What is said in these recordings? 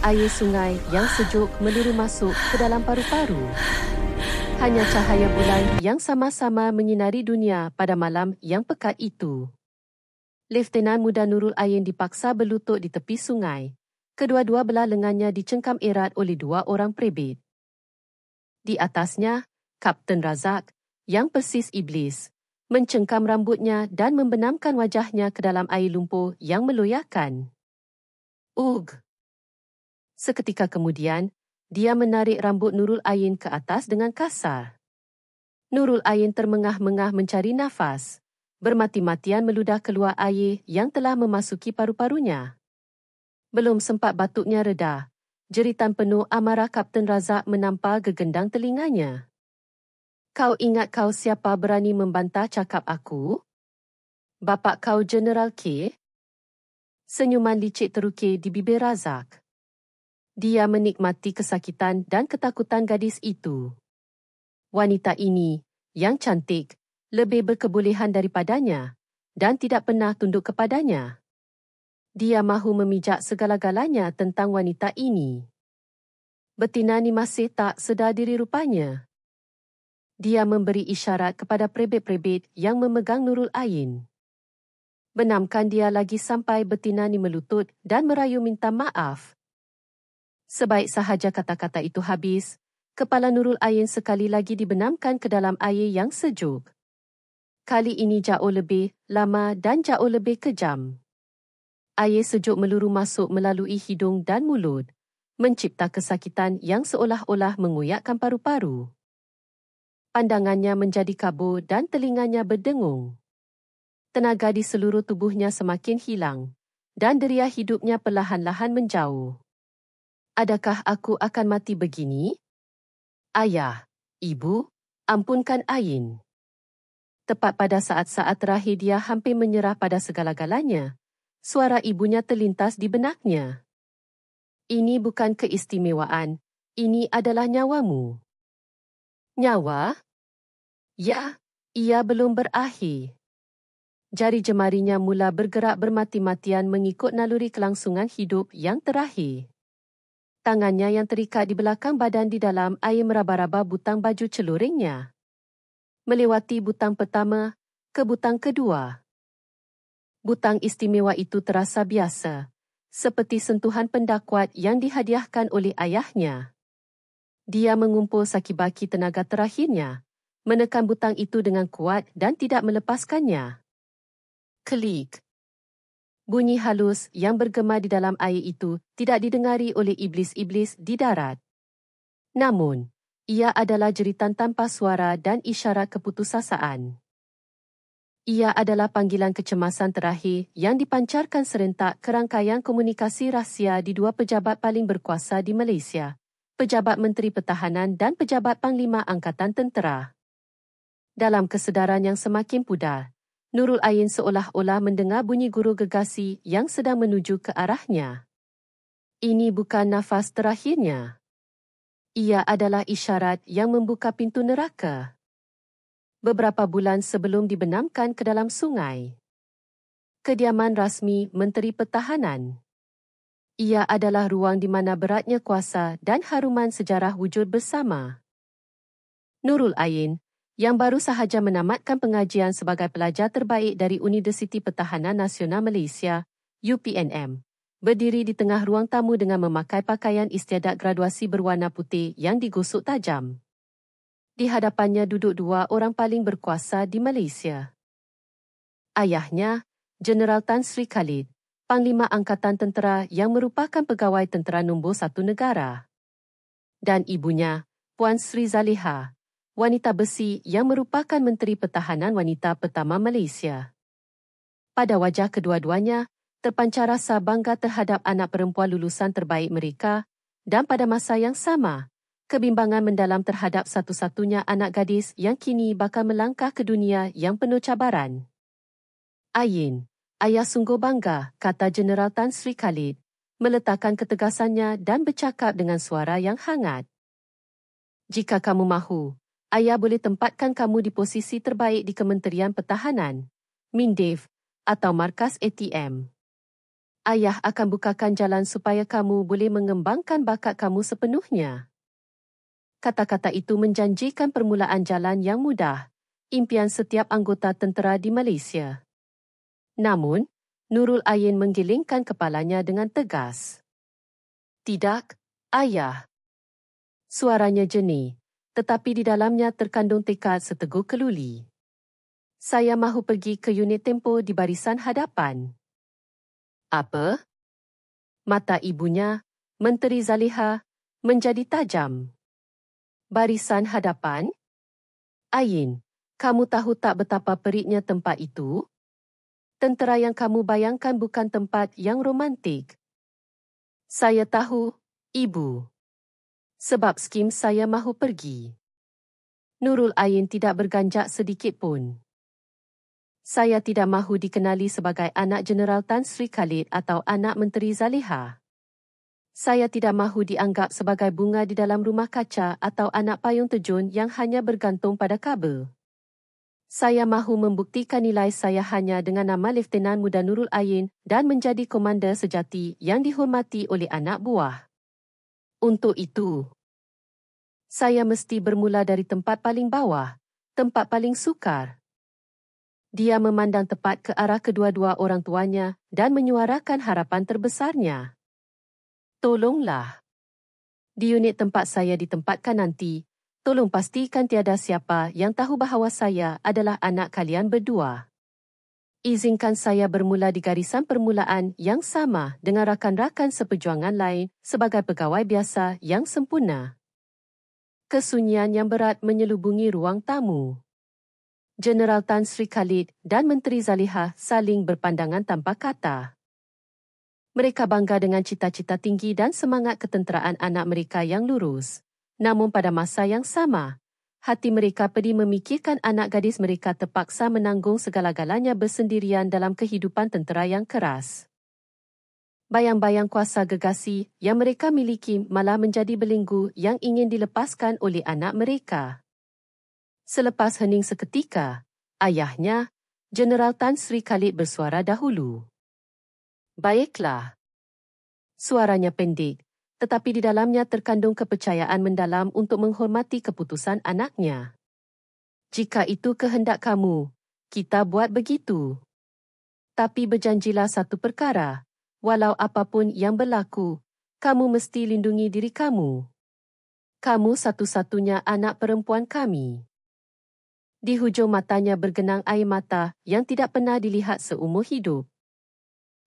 Air sungai yang sejuk meluru masuk ke dalam paru-paru. Hanya cahaya bulan yang sama-sama menyinari dunia pada malam yang pekat itu. Leftenan Muda Nurul Ain dipaksa berlutut di tepi sungai. Kedua-dua belah lengannya dicengkam erat oleh dua orang prebet. Di atasnya, Kapten Razak, yang persis iblis, mencengkam rambutnya dan membenamkan wajahnya ke dalam air lumpur yang meloyakan. Ugh! Seketika kemudian, dia menarik rambut Nurul Ain ke atas dengan kasar. Nurul Ain termengah-mengah mencari nafas, bermati-matian meludah keluar air yang telah memasuki paru-parunya. Belum sempat batuknya reda, jeritan penuh amarah Kapten Razak menampar gegendang telinganya. Kau ingat kau siapa berani membantah cakap aku? Bapak kau Jeneral K? Senyuman licik terukir di bibir Razak. Dia menikmati kesakitan dan ketakutan gadis itu. Wanita ini, yang cantik, lebih berkebolehan daripadanya dan tidak pernah tunduk kepadanya. Dia mahu memijak segala-galanya tentang wanita ini. Betina ni masih tak sedar diri rupanya. Dia memberi isyarat kepada prebet-prebet yang memegang Nurul Ain. Benamkan dia lagi sampai betina ni melutut dan merayu minta maaf. Sebaik sahaja kata-kata itu habis, kepala Nurul Ain sekali lagi dibenamkan ke dalam air yang sejuk. Kali ini jauh lebih lama dan jauh lebih kejam. Air sejuk meluru masuk melalui hidung dan mulut, mencipta kesakitan yang seolah-olah mengoyakkan paru-paru. Pandangannya menjadi kabur dan telinganya berdengung. Tenaga di seluruh tubuhnya semakin hilang, dan deria hidupnya perlahan-lahan menjauh. Adakah aku akan mati begini? Ayah, ibu, ampunkan Ain. Tepat pada saat-saat terakhir dia hampir menyerah pada segala-galanya, suara ibunya terlintas di benaknya. Ini bukan keistimewaan, ini adalah nyawamu. Nyawa? Ya, ia belum berakhir. Jari jemarinya mula bergerak bermati-matian mengikut naluri kelangsungan hidup yang terakhir. Tangannya yang terikat di belakang badan di dalam air meraba-raba butang baju celuringnya. Melewati butang pertama ke butang kedua. Butang istimewa itu terasa biasa, seperti sentuhan pendakwat yang dihadiahkan oleh ayahnya. Dia mengumpul sakibaki tenaga terakhirnya, menekan butang itu dengan kuat dan tidak melepaskannya. Klik. Bunyi halus yang bergema di dalam air itu tidak didengari oleh iblis-iblis di darat. Namun, ia adalah jeritan tanpa suara dan isyarat keputusasaan. Ia adalah panggilan kecemasan terakhir yang dipancarkan serentak ke rangkaian komunikasi rahsia di dua pejabat paling berkuasa di Malaysia, Pejabat Menteri Pertahanan dan Pejabat Panglima Angkatan Tentera. Dalam kesedaran yang semakin pudar, Nurul Ain seolah-olah mendengar bunyi guru gegasi yang sedang menuju ke arahnya. Ini bukan nafas terakhirnya. Ia adalah isyarat yang membuka pintu neraka. Beberapa bulan sebelum dibenamkan ke dalam sungai. Kediaman rasmi Menteri Pertahanan. Ia adalah ruang di mana beratnya kuasa dan haruman sejarah wujud bersama. Nurul Ain, yang baru sahaja menamatkan pengajian sebagai pelajar terbaik dari Universiti Pertahanan Nasional Malaysia, UPNM, berdiri di tengah ruang tamu dengan memakai pakaian istiadat graduasi berwarna putih yang digosok tajam. Di hadapannya duduk dua orang paling berkuasa di Malaysia. Ayahnya, Jeneral Tan Sri Khalid, Panglima Angkatan Tentera yang merupakan pegawai tentera nombor 1 negara. Dan ibunya, Puan Sri Zaliha, wanita besi yang merupakan Menteri Pertahanan wanita pertama Malaysia. Pada wajah kedua-duanya, terpancar rasa bangga terhadap anak perempuan lulusan terbaik mereka dan pada masa yang sama, kebimbangan mendalam terhadap satu-satunya anak gadis yang kini bakal melangkah ke dunia yang penuh cabaran. Ain, ayah sungguh bangga, kata Jeneral Tan Sri Khalid, meletakkan ketegasannya dan bercakap dengan suara yang hangat. Jika kamu mahu, ayah boleh tempatkan kamu di posisi terbaik di Kementerian Pertahanan, MINDEF atau Markas ATM. Ayah akan bukakan jalan supaya kamu boleh mengembangkan bakat kamu sepenuhnya. Kata-kata itu menjanjikan permulaan jalan yang mudah, impian setiap anggota tentera di Malaysia. Namun, Nurul Ain menggelengkan kepalanya dengan tegas. Tidak, ayah. Suaranya jernih, tetapi di dalamnya terkandung tekad seteguk keluli. Saya mahu pergi ke unit tempo di barisan hadapan. Apa? Mata ibunya, Menteri Zaliha, menjadi tajam. Barisan hadapan? Ain, kamu tahu tak betapa peritnya tempat itu? Tentera yang kamu bayangkan bukan tempat yang romantik. Saya tahu, Ibu. Sebab skim saya mahu pergi. Nurul Ain tidak berganjak sedikit pun. Saya tidak mahu dikenali sebagai anak Jeneral Tan Sri Khalid atau anak Menteri Zaliha. Saya tidak mahu dianggap sebagai bunga di dalam rumah kaca atau anak payung terjun yang hanya bergantung pada kabel. Saya mahu membuktikan nilai saya hanya dengan nama Leftenan Muda Nurul Ain dan menjadi komander sejati yang dihormati oleh anak buah. Untuk itu, saya mesti bermula dari tempat paling bawah, tempat paling sukar. Dia memandang tepat ke arah kedua-dua orang tuanya dan menyuarakan harapan terbesarnya. Tolonglah. Di unit tempat saya ditempatkan nanti, tolong pastikan tiada siapa yang tahu bahawa saya adalah anak kalian berdua. Izinkan saya bermula di garisan permulaan yang sama dengan rakan-rakan seperjuangan lain sebagai pegawai biasa yang sempurna. Kesunyian yang berat menyelubungi ruang tamu. Jeneral Tan Sri Khalid dan Menteri Zaliha saling berpandangan tanpa kata. Mereka bangga dengan cita-cita tinggi dan semangat ketenteraan anak mereka yang lurus. Namun pada masa yang sama, hati mereka pedih memikirkan anak gadis mereka terpaksa menanggung segala-galanya bersendirian dalam kehidupan tentera yang keras. Bayang-bayang kuasa gegasi yang mereka miliki malah menjadi belenggu yang ingin dilepaskan oleh anak mereka. Selepas hening seketika, ayahnya, Jeneral Tan Sri Khalid bersuara dahulu. Baiklah. Suaranya pendek, tetapi di dalamnya terkandung kepercayaan mendalam untuk menghormati keputusan anaknya. Jika itu kehendak kamu, kita buat begitu. Tapi berjanjilah satu perkara, walau apapun yang berlaku, kamu mesti lindungi diri kamu. Kamu satu-satunya anak perempuan kami. Di hujung matanya bergenang air mata yang tidak pernah dilihat seumur hidup.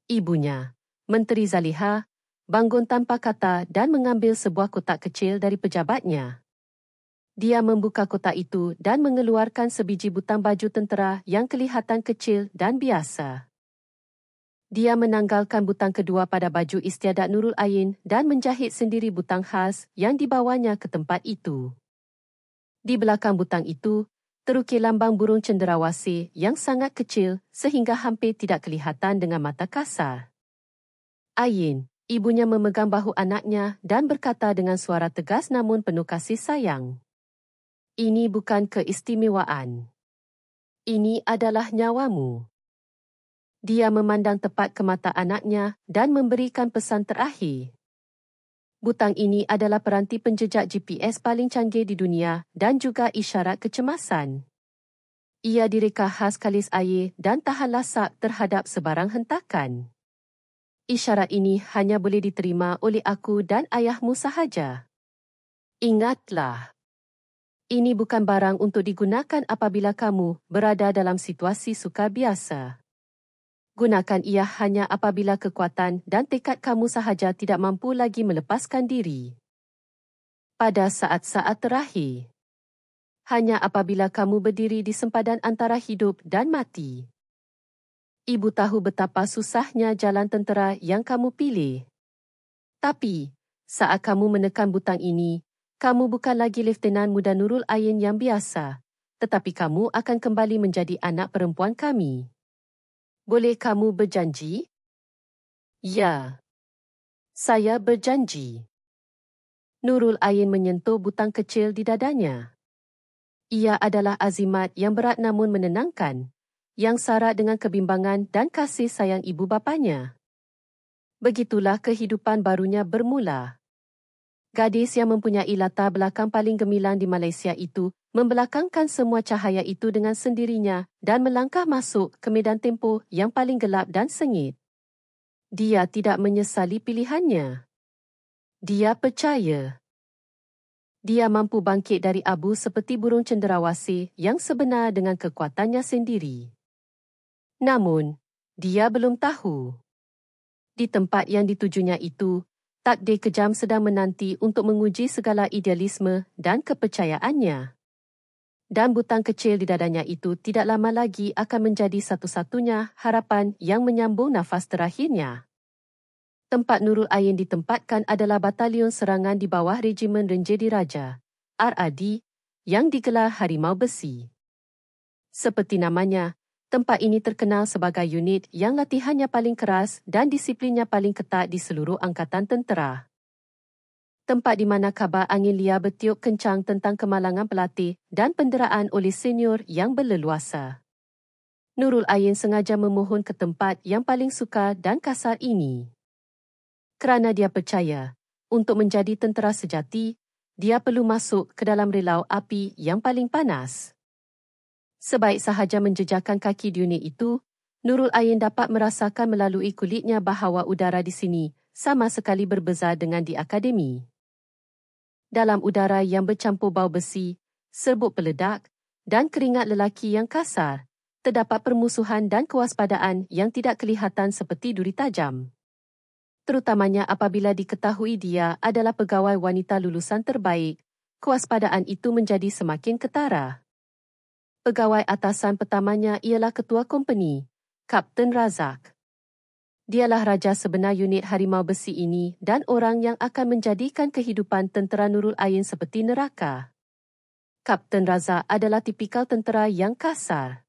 Ibunya, Menteri Zaliha, bangun tanpa kata dan mengambil sebuah kotak kecil dari pejabatnya. Dia membuka kotak itu dan mengeluarkan sebiji butang baju tentera yang kelihatan kecil dan biasa. Dia menanggalkan butang kedua pada baju istiadat Nurul Ain dan menjahit sendiri butang khas yang dibawanya ke tempat itu. Di belakang butang itu, terukir lambang burung cenderawasih yang sangat kecil sehingga hampir tidak kelihatan dengan mata kasar. Ain, ibunya memegang bahu anaknya dan berkata dengan suara tegas namun penuh kasih sayang. Ini bukan keistimewaan. Ini adalah nyawamu. Dia memandang tepat ke mata anaknya dan memberikan pesan terakhir. Butang ini adalah peranti penjejak GPS paling canggih di dunia dan juga isyarat kecemasan. Ia direka khas kalis air dan tahan lasak terhadap sebarang hentakan. Isyarat ini hanya boleh diterima oleh aku dan ayahmu sahaja. Ingatlah, ini bukan barang untuk digunakan apabila kamu berada dalam situasi sukar biasa. Gunakan ia hanya apabila kekuatan dan tekad kamu sahaja tidak mampu lagi melepaskan diri. Pada saat-saat terakhir, hanya apabila kamu berdiri di sempadan antara hidup dan mati. Ibu tahu betapa susahnya jalan tentera yang kamu pilih. Tapi, saat kamu menekan butang ini, kamu bukan lagi Leftenan Muda Nurul Ain yang biasa, tetapi kamu akan kembali menjadi anak perempuan kami. Boleh kamu berjanji? Ya. Saya berjanji. Nurul Ain menyentuh butang kecil di dadanya. Ia adalah azimat yang berat namun menenangkan, yang syarat dengan kebimbangan dan kasih sayang ibu bapanya. Begitulah kehidupan barunya bermula. Gadis yang mempunyai latar belakang paling gemilang di Malaysia itu membelakangkan semua cahaya itu dengan sendirinya dan melangkah masuk ke medan tempoh yang paling gelap dan sengit. Dia tidak menyesali pilihannya. Dia percaya. Dia mampu bangkit dari abu seperti burung cenderawasih yang sebenar dengan kekuatannya sendiri. Namun, dia belum tahu. Di tempat yang ditujunya itu, takdir kejam sedang menanti untuk menguji segala idealisme dan kepercayaannya. Dan butang kecil di dadanya itu tidak lama lagi akan menjadi satu-satunya harapan yang menyambung nafas terakhirnya. Tempat Nurul Ain ditempatkan adalah Batalion Serangan di bawah Regimen Renjer Diraja, RRD, yang digelar Harimau Besi. Seperti namanya, tempat ini terkenal sebagai unit yang latihannya paling keras dan disiplinnya paling ketat di seluruh angkatan tentera. Tempat di mana khabar angin liar bertiup kencang tentang kemalangan pelatih dan penderaan oleh senior yang berleluasa. Nurul Ain sengaja memohon ke tempat yang paling sukar dan kasar ini. Kerana dia percaya, untuk menjadi tentera sejati, dia perlu masuk ke dalam relau api yang paling panas. Sebaik sahaja menjejakkan kaki di unit itu, Nurul Ain dapat merasakan melalui kulitnya bahawa udara di sini sama sekali berbeza dengan di akademi. Dalam udara yang bercampur bau besi, serbuk peledak dan keringat lelaki yang kasar, terdapat permusuhan dan kewaspadaan yang tidak kelihatan seperti duri tajam. Terutamanya apabila diketahui dia adalah pegawai wanita lulusan terbaik, kewaspadaan itu menjadi semakin ketara. Pegawai atasan pertamanya ialah ketua company, Kapten Razak. Dialah raja sebenar unit Harimau Besi ini dan orang yang akan menjadikan kehidupan tentera Nurul Ain seperti neraka. Kapten Razak adalah tipikal tentera yang kasar.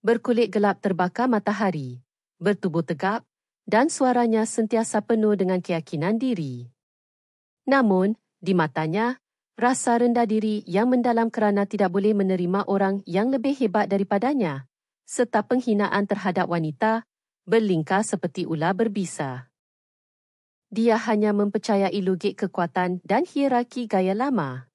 Berkulit gelap terbakar matahari, bertubuh tegap, dan suaranya sentiasa penuh dengan keyakinan diri. Namun, di matanya, rasa rendah diri yang mendalam kerana tidak boleh menerima orang yang lebih hebat daripadanya, serta penghinaan terhadap wanita, berlingkar seperti ular berbisa. Dia hanya mempercayai logik kekuatan dan hierarki gaya lama.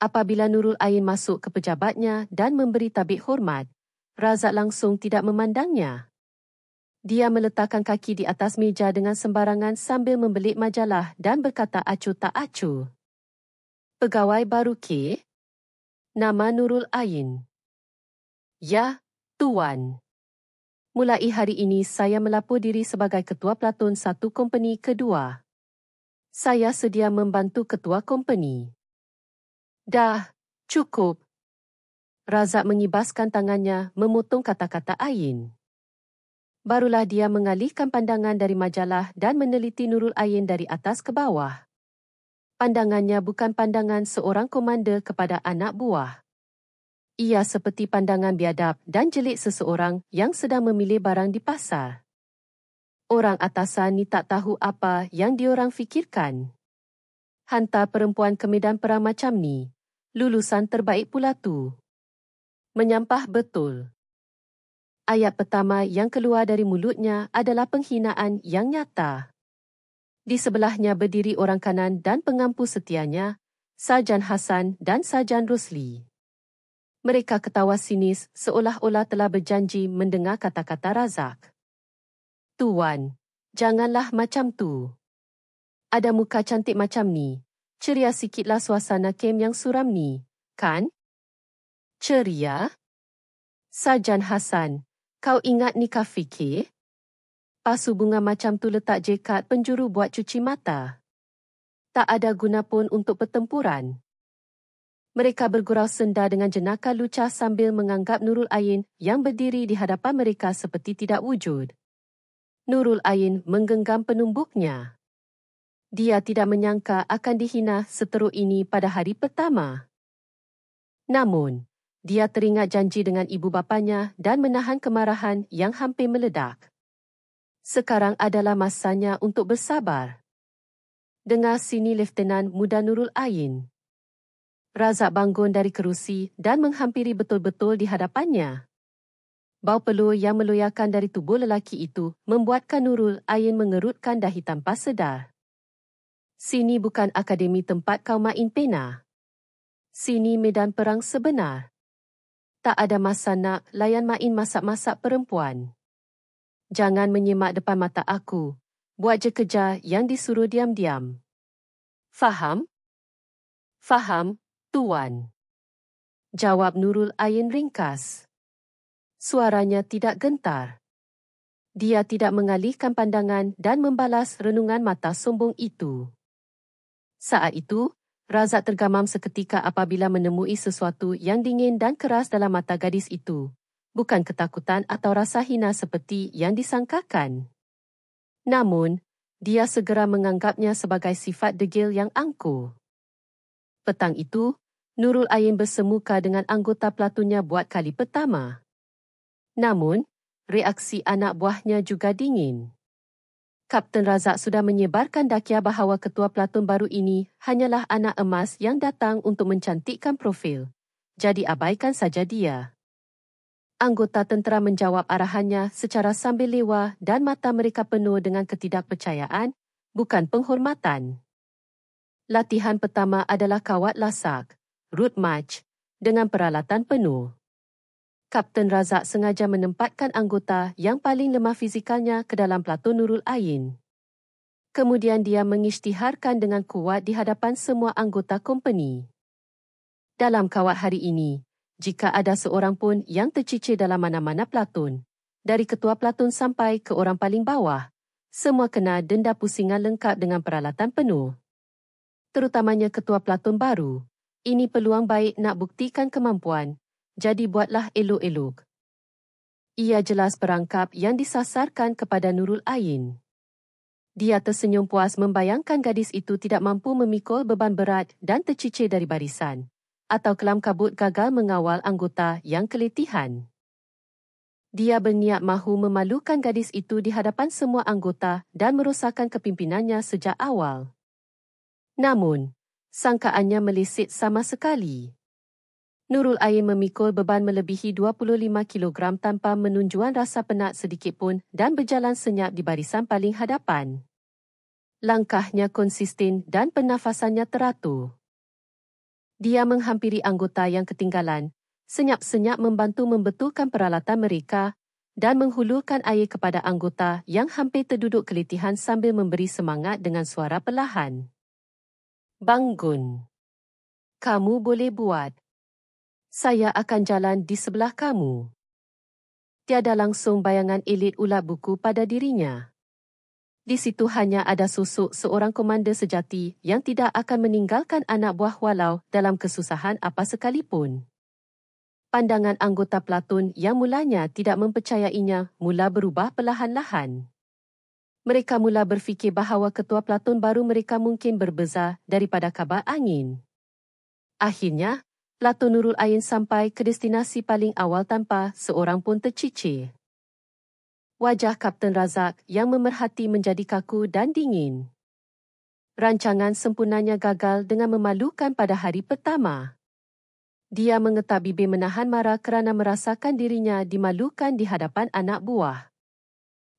Apabila Nurul Ain masuk ke pejabatnya dan memberi tabik hormat, Razak langsung tidak memandangnya. Dia meletakkan kaki di atas meja dengan sembarangan sambil membelik majalah dan berkata acuh tak acuh. Pegawai baru ke? Nama Nurul Ain. Ya, Tuan. Mulai hari ini saya melapor diri sebagai ketua pelatun satu company kedua. Saya sedia membantu ketua company. Dah, cukup. Razak mengibaskan tangannya memotong kata-kata Ain. Barulah dia mengalihkan pandangan dari majalah dan meneliti Nurul Ain dari atas ke bawah. Pandangannya bukan pandangan seorang komander kepada anak buah. Ia seperti pandangan biadab dan jelik seseorang yang sedang memilih barang di pasar. Orang atasan ni tak tahu apa yang diorang fikirkan. Hantar perempuan ke medan perang macam ni, lulusan terbaik pula tu. Menyampah betul. Ayat pertama yang keluar dari mulutnya adalah penghinaan yang nyata. Di sebelahnya berdiri orang kanan dan pengampu setianya, Sarjan Hassan dan Sarjan Rosli. Mereka ketawa sinis seolah-olah telah berjanji mendengar kata-kata Razak. Tuan, janganlah macam tu. Ada muka cantik macam ni, ceria sikitlah suasana kem yang suram ni, kan? Ceria? Sarjan Hassan, kau ingat nikah fikir? Pasu bunga macam tu letak jekat penjuru buat cuci mata. Tak ada guna pun untuk pertempuran. Mereka bergurau senda dengan jenaka lucah sambil menganggap Nurul Ain yang berdiri di hadapan mereka seperti tidak wujud. Nurul Ain menggenggam penumbuknya. Dia tidak menyangka akan dihina seteruk ini pada hari pertama. Namun, dia teringat janji dengan ibu bapanya dan menahan kemarahan yang hampir meledak. Sekarang adalah masanya untuk bersabar. Dengar sini Lieutenant Muda Nurul Ain. Razak bangun dari kerusi dan menghampiri betul-betul di hadapannya. Bau peluh yang meloyakan dari tubuh lelaki itu membuatkan Nurul Ain mengerutkan dahi tanpa sedar. Sini bukan akademi tempat kau main pena. Sini medan perang sebenar. Tak ada masa nak layan main masak-masak perempuan. Jangan menyemak depan mata aku. Buat je kerja yang disuruh diam-diam. Faham? Faham, Tuan. Jawab Nurul Ain ringkas. Suaranya tidak gentar. Dia tidak mengalihkan pandangan dan membalas renungan mata sombong itu. Saat itu, Razak tergamam seketika apabila menemui sesuatu yang dingin dan keras dalam mata gadis itu. Bukan ketakutan atau rasa hina seperti yang disangkakan. Namun, dia segera menganggapnya sebagai sifat degil yang angkuh. Petang itu, Nurul Ain bersemuka dengan anggota platunnya buat kali pertama. Namun, reaksi anak buahnya juga dingin. Kapten Razak sudah menyebarkan dakia bahawa ketua platun baru ini hanyalah anak emas yang datang untuk mencantikkan profil. Jadi abaikan saja dia. Anggota tentera menjawab arahannya secara sambil lewa dan mata mereka penuh dengan ketidakpercayaan, bukan penghormatan. Latihan pertama adalah kawat lasak, route march, dengan peralatan penuh. Kapten Razak sengaja menempatkan anggota yang paling lemah fizikalnya ke dalam platun Nurul Ain. Kemudian dia mengisytiharkan dengan kuat di hadapan semua anggota company. Dalam kawat hari ini, jika ada seorang pun yang tercicir dalam mana-mana platun, dari ketua platun sampai ke orang paling bawah, semua kena denda pusingan lengkap dengan peralatan penuh. Terutamanya ketua platun baru, ini peluang baik nak buktikan kemampuan. Jadi buatlah elok-elok. Ia jelas perangkap yang disasarkan kepada Nurul Ain. Dia tersenyum puas membayangkan gadis itu tidak mampu memikul beban berat dan tercicir dari barisan, atau kelam kabut gagal mengawal anggota yang keletihan. Dia berniat mahu memalukan gadis itu di hadapan semua anggota dan merosakkan kepimpinannya sejak awal. Namun, sangkaannya meleset sama sekali. Nurul Ain memikul beban melebihi 25 kilogram tanpa menunjukkan rasa penat sedikitpun dan berjalan senyap di barisan paling hadapan. Langkahnya konsisten dan pernafasannya teratur. Dia menghampiri anggota yang ketinggalan, senyap-senyap membantu membetulkan peralatan mereka dan menghulurkan air kepada anggota yang hampir terduduk keletihan sambil memberi semangat dengan suara perlahan. Bangun. Kamu boleh buat. Saya akan jalan di sebelah kamu. Tiada langsung bayangan elit ulat buku pada dirinya. Di situ hanya ada sosok seorang komander sejati yang tidak akan meninggalkan anak buah walau dalam kesusahan apa sekalipun. Pandangan anggota platun yang mulanya tidak mempercayainya mula berubah perlahan-lahan. Mereka mula berfikir bahawa ketua platun baru mereka mungkin berbeza daripada kabar angin. Akhirnya, platun Nurul Ain sampai ke destinasi paling awal tanpa seorang pun tercicir. Wajah Kapten Razak yang memerhati menjadi kaku dan dingin. Rancangan sempurnanya gagal dengan memalukan pada hari pertama. Dia mengetak bibir menahan marah kerana merasakan dirinya dimalukan di hadapan anak buah.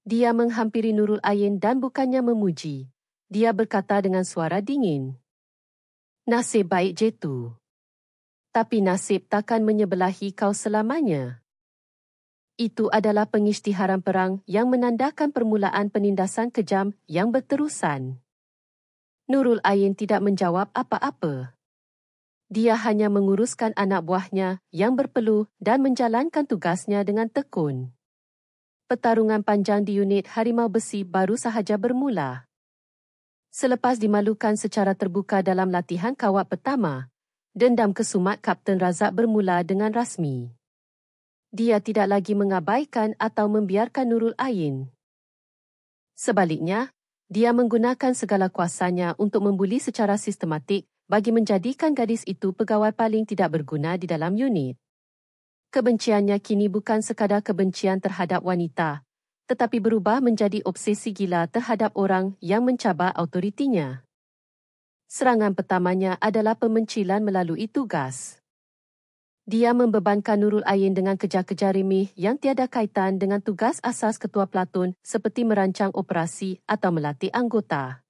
Dia menghampiri Nurul Ain dan bukannya memuji. Dia berkata dengan suara dingin. Nasib baik je tu. Tapi nasib takkan menyebelahi kau selamanya. Itu adalah pengisytiharan perang yang menandakan permulaan penindasan kejam yang berterusan. Nurul Ain tidak menjawab apa-apa. Dia hanya menguruskan anak buahnya yang berpeluh dan menjalankan tugasnya dengan tekun. Pertarungan panjang di unit Harimau Besi baru sahaja bermula. Selepas dimalukan secara terbuka dalam latihan kawat pertama, dendam kesumat Kapten Razak bermula dengan rasmi. Dia tidak lagi mengabaikan atau membiarkan Nurul Ain. Sebaliknya, dia menggunakan segala kuasanya untuk membuli secara sistematik bagi menjadikan gadis itu pegawai paling tidak berguna di dalam unit. Kebenciannya kini bukan sekadar kebencian terhadap wanita, tetapi berubah menjadi obsesi gila terhadap orang yang mencabar autoritinya. Serangan pertamanya adalah pemencilan melalui tugas. Dia membebankan Nurul Ain dengan kerja-kerja remeh yang tiada kaitan dengan tugas asas ketua pelatun seperti merancang operasi atau melatih anggota.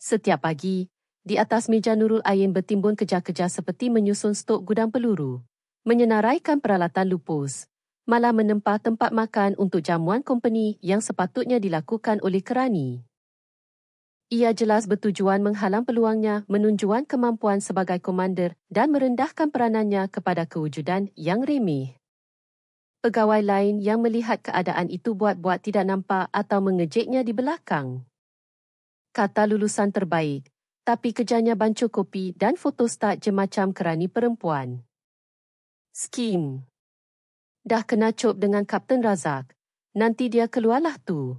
Setiap pagi, di atas meja Nurul Ain bertimbun kerja-kerja seperti menyusun stok gudang peluru, menyenaraikan peralatan lupus, malah menempah tempat makan untuk jamuan company yang sepatutnya dilakukan oleh kerani. Ia jelas bertujuan menghalang peluangnya menunjukkan kemampuan sebagai komander dan merendahkan peranannya kepada kewujudan yang remeh. Pegawai lain yang melihat keadaan itu buat-buat tidak nampak atau mengejeknya di belakang. Kata lulusan terbaik, tapi kerjanya bancuh kopi dan fotostat je macam kerani perempuan. Skim. Dah kena cop dengan Kapten Razak. Nanti dia keluarlah tu.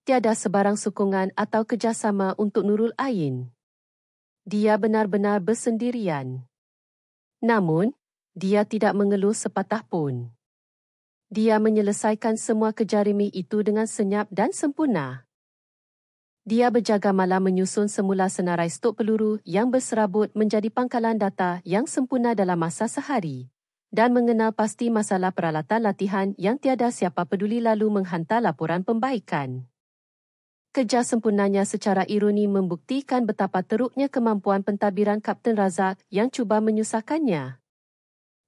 Tiada sebarang sokongan atau kerjasama untuk Nurul Ain. Dia benar-benar bersendirian. Namun, dia tidak mengeluh sepatah pun. Dia menyelesaikan semua kerja remeh itu dengan senyap dan sempurna. Dia berjaga malam menyusun semula senarai stok peluru yang berserabut menjadi pangkalan data yang sempurna dalam masa sehari dan mengenal pasti masalah peralatan latihan yang tiada siapa peduli lalu menghantar laporan pembaikan. Kerja sempurnanya secara ironi membuktikan betapa teruknya kemampuan pentadbiran Kapten Razak yang cuba menyusahkannya.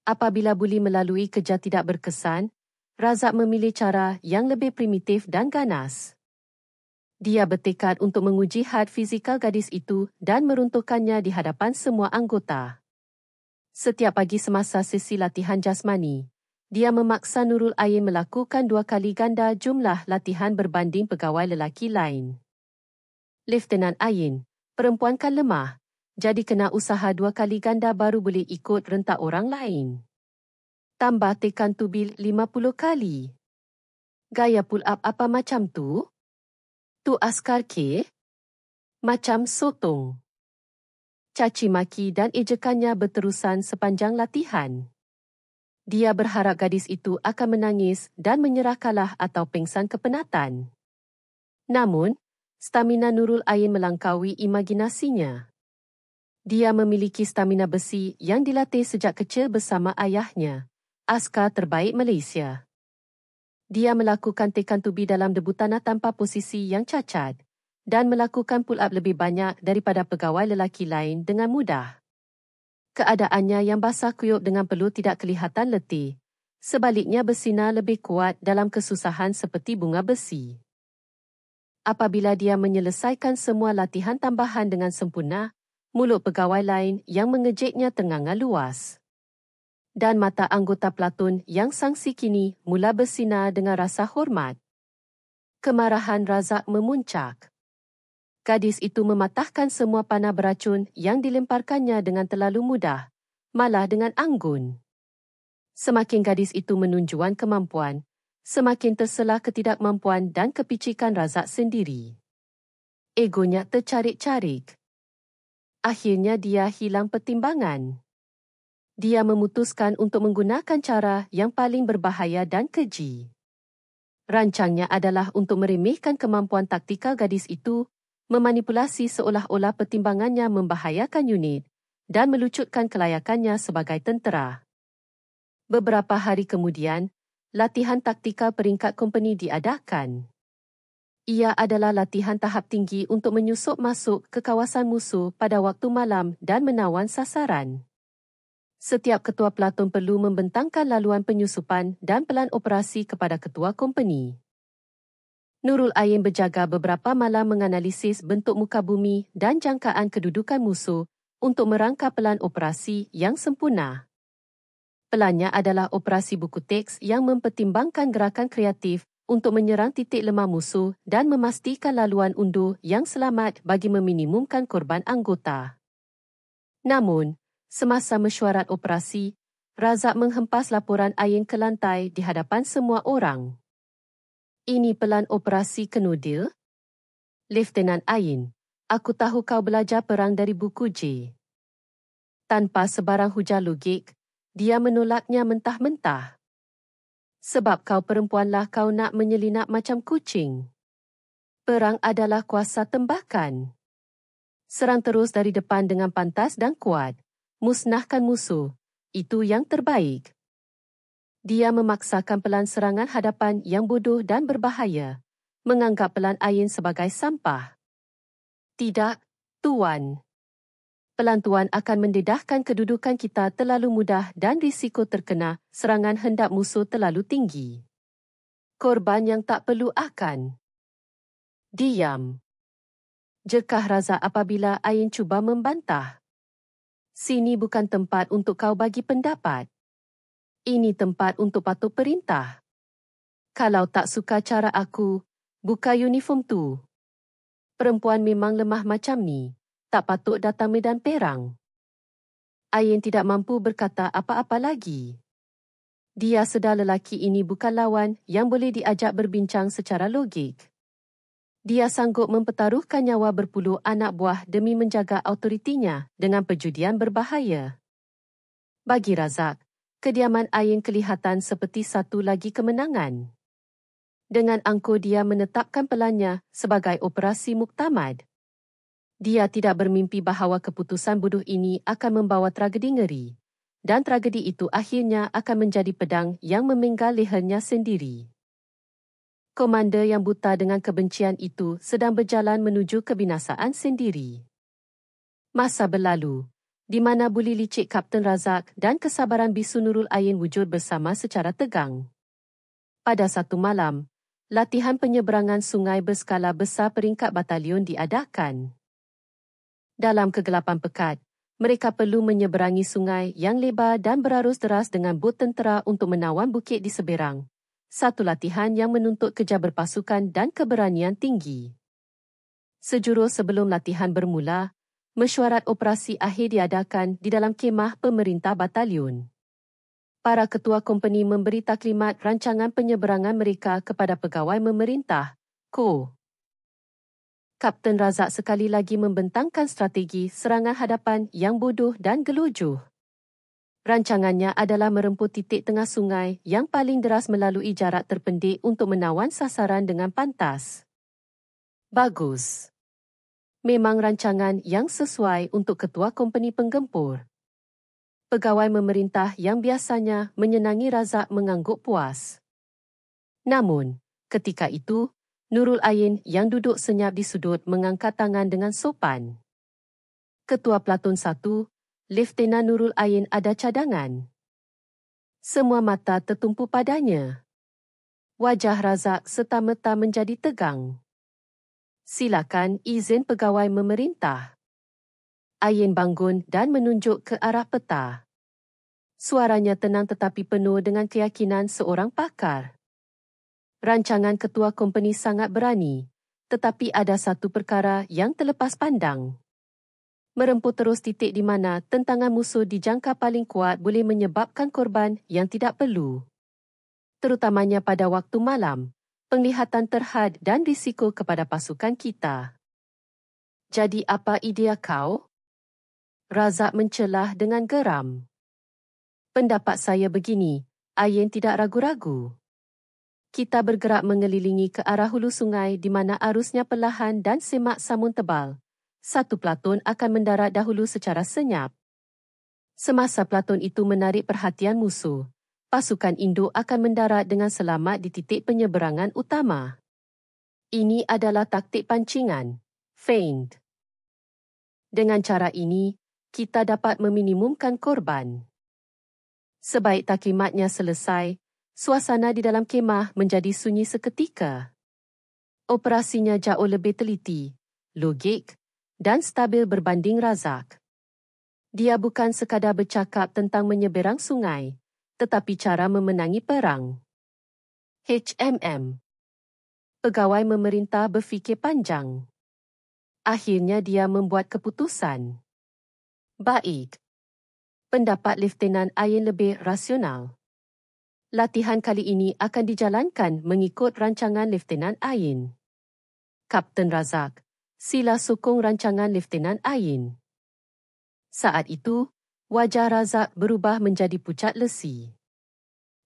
Apabila boleh melalui kerja tidak berkesan, Razak memilih cara yang lebih primitif dan ganas. Dia bertekad untuk menguji had fizikal gadis itu dan meruntuhkannya di hadapan semua anggota. Setiap pagi semasa sesi latihan jasmani, dia memaksa Nurul Ain melakukan 2 kali ganda jumlah latihan berbanding pegawai lelaki lain. Lieutenant Ain, perempuan kan lemah, jadi kena usaha 2 kali ganda baru boleh ikut rentak orang lain. Tambah tekan tubil 50 kali. Gaya pull up apa macam tu? Tu askar ke? Macam sotong. Caci maki dan ejekannya berterusan sepanjang latihan. Dia berharap gadis itu akan menangis dan menyerah kalah atau pingsan kepenatan. Namun, stamina Nurul Ain melangkaui imajinasinya. Dia memiliki stamina besi yang dilatih sejak kecil bersama ayahnya, askar terbaik Malaysia. Dia melakukan tekan tubi dalam debu tanah tanpa posisi yang cacat dan melakukan pull up lebih banyak daripada pegawai lelaki lain dengan mudah. Keadaannya yang basah kuyup dengan peluh tidak kelihatan letih. Sebaliknya bersinar lebih kuat dalam kesusahan seperti bunga besi. Apabila dia menyelesaikan semua latihan tambahan dengan sempurna, mulut pegawai lain yang mengejeknya ternganga luas. Dan mata anggota pelatun yang sangsi kini mula bersinar dengan rasa hormat. Kemarahan Razak memuncak. Gadis itu mematahkan semua panah beracun yang dilemparkannya dengan terlalu mudah, malah dengan anggun. Semakin gadis itu menunjukkan kemampuan, semakin terselah ketidakmampuan dan kepicikan Razak sendiri. Egonya tercarik-carik. Akhirnya dia hilang pertimbangan. Dia memutuskan untuk menggunakan cara yang paling berbahaya dan keji. Rancangnya adalah untuk meremehkan kemampuan taktikal gadis itu, memanipulasi seolah-olah pertimbangannya membahayakan unit dan melucutkan kelayakannya sebagai tentera. Beberapa hari kemudian, latihan taktikal peringkat company diadakan. Ia adalah latihan tahap tinggi untuk menyusup masuk ke kawasan musuh pada waktu malam dan menawan sasaran. Setiap ketua pelatun perlu membentangkan laluan penyusupan dan pelan operasi kepada ketua company. Nurul Ain berjaga beberapa malam menganalisis bentuk muka bumi dan jangkaan kedudukan musuh untuk merangka pelan operasi yang sempurna. Pelannya adalah operasi buku teks yang mempertimbangkan gerakan kreatif untuk menyerang titik lemah musuh dan memastikan laluan undur yang selamat bagi meminimumkan korban anggota. Namun, semasa mesyuarat operasi, Razak menghempas laporan Ain ke lantai di hadapan semua orang. Ini pelan operasi kenudil? Lieutenant Ain, aku tahu kau belajar perang dari buku J. Tanpa sebarang hujah logik, dia menolaknya mentah-mentah. Sebab kau perempuanlah kau nak menyelinap macam kucing. Perang adalah kuasa tembakan. Serang terus dari depan dengan pantas dan kuat. Musnahkan musuh. itu yang terbaik. Dia memaksakan pelan serangan hadapan yang bodoh dan berbahaya, menganggap pelan Ain sebagai sampah. Tidak, Tuan. Pelan Tuan akan mendedahkan kedudukan kita terlalu mudah dan risiko terkena serangan hendak musuh terlalu tinggi. Korban yang tak perlu akan. Diam. Jekah Razak apabila Ain cuba membantah. Sini bukan tempat untuk kau bagi pendapat. Ini tempat untuk patuh perintah. Kalau tak suka cara aku, buka uniform tu. Perempuan memang lemah macam ni, tak patut datang medan perang. Ain tidak mampu berkata apa-apa lagi. Dia sedar lelaki ini bukan lawan yang boleh diajak berbincang secara logik. Dia sanggup mempertaruhkan nyawa berpuluh anak buah demi menjaga autoritinya dengan perjudian berbahaya. Bagi Razak, kediaman Ain kelihatan seperti satu lagi kemenangan. Dengan angkuh dia menetapkan pelannya sebagai operasi muktamad. Dia tidak bermimpi bahawa keputusan bodoh ini akan membawa tragedi ngeri, dan tragedi itu akhirnya akan menjadi pedang yang memenggal lehernya sendiri. Komander yang buta dengan kebencian itu sedang berjalan menuju kebinasaan sendiri. Masa berlalu, di mana buli licik Kapten Razak dan kesabaran Bisu Nurul Ain wujud bersama secara tegang. Pada satu malam, latihan penyeberangan sungai berskala besar peringkat batalion diadakan. Dalam kegelapan pekat, mereka perlu menyeberangi sungai yang lebar dan berarus deras dengan bot tentera untuk menawan bukit di seberang. Satu latihan yang menuntut kerja berpasukan dan keberanian tinggi. Sejurus sebelum latihan bermula, mesyuarat operasi akhir diadakan di dalam kemah pemerintah batalion. Para ketua kompeni memberi taklimat rancangan penyeberangan mereka kepada pegawai memerintah, KO. Kapten Razak sekali lagi membentangkan strategi serangan hadapan yang bodoh dan gelojoh. Rancangannya adalah meremput titik tengah sungai yang paling deras melalui jarak terpendik untuk menawan sasaran dengan pantas. Bagus. Memang rancangan yang sesuai untuk ketua kompeni penggempur. Pegawai memerintah yang biasanya menyenangi Razak mengangguk puas. Namun, ketika itu, Nurul Ain yang duduk senyap di sudut mengangkat tangan dengan sopan. Ketua Platun 1, Leftenan Nurul Ain ada cadangan. Semua mata tertumpu padanya. Wajah Razak serta-merta menjadi tegang. Silakan izin pegawai memerintah. Ain bangun dan menunjuk ke arah peta. Suaranya tenang tetapi penuh dengan keyakinan seorang pakar. Rancangan ketua kompeni sangat berani, tetapi ada satu perkara yang terlepas pandang. Meremput terus titik di mana tentangan musuh di jangka paling kuat boleh menyebabkan korban yang tidak perlu. Terutamanya pada waktu malam, penglihatan terhad dan risiko kepada pasukan kita. Jadi apa idea kau? Razak mencelah dengan geram. Pendapat saya begini, Ain tidak ragu-ragu. Kita bergerak mengelilingi ke arah hulu sungai di mana arusnya perlahan dan semak samun tebal. Satu platun akan mendarat dahulu secara senyap. Semasa platun itu menarik perhatian musuh, pasukan induk akan mendarat dengan selamat di titik penyeberangan utama. Ini adalah taktik pancingan, feint. Dengan cara ini, kita dapat meminimumkan korban. Sebaik taklimatnya selesai, suasana di dalam kemah menjadi sunyi seketika. Operasinya jauh lebih teliti, logik dan stabil berbanding Razak. Dia bukan sekadar bercakap tentang menyeberang sungai, tetapi cara memenangi perang. Pegawai memerintah berfikir panjang. Akhirnya dia membuat keputusan. Baik. Pendapat Leftenan Ain lebih rasional. Latihan kali ini akan dijalankan mengikut rancangan Leftenan Ain. Kapten Razak, sila sokong rancangan Leftenan Ain. Saat itu, wajah Razak berubah menjadi pucat lesi.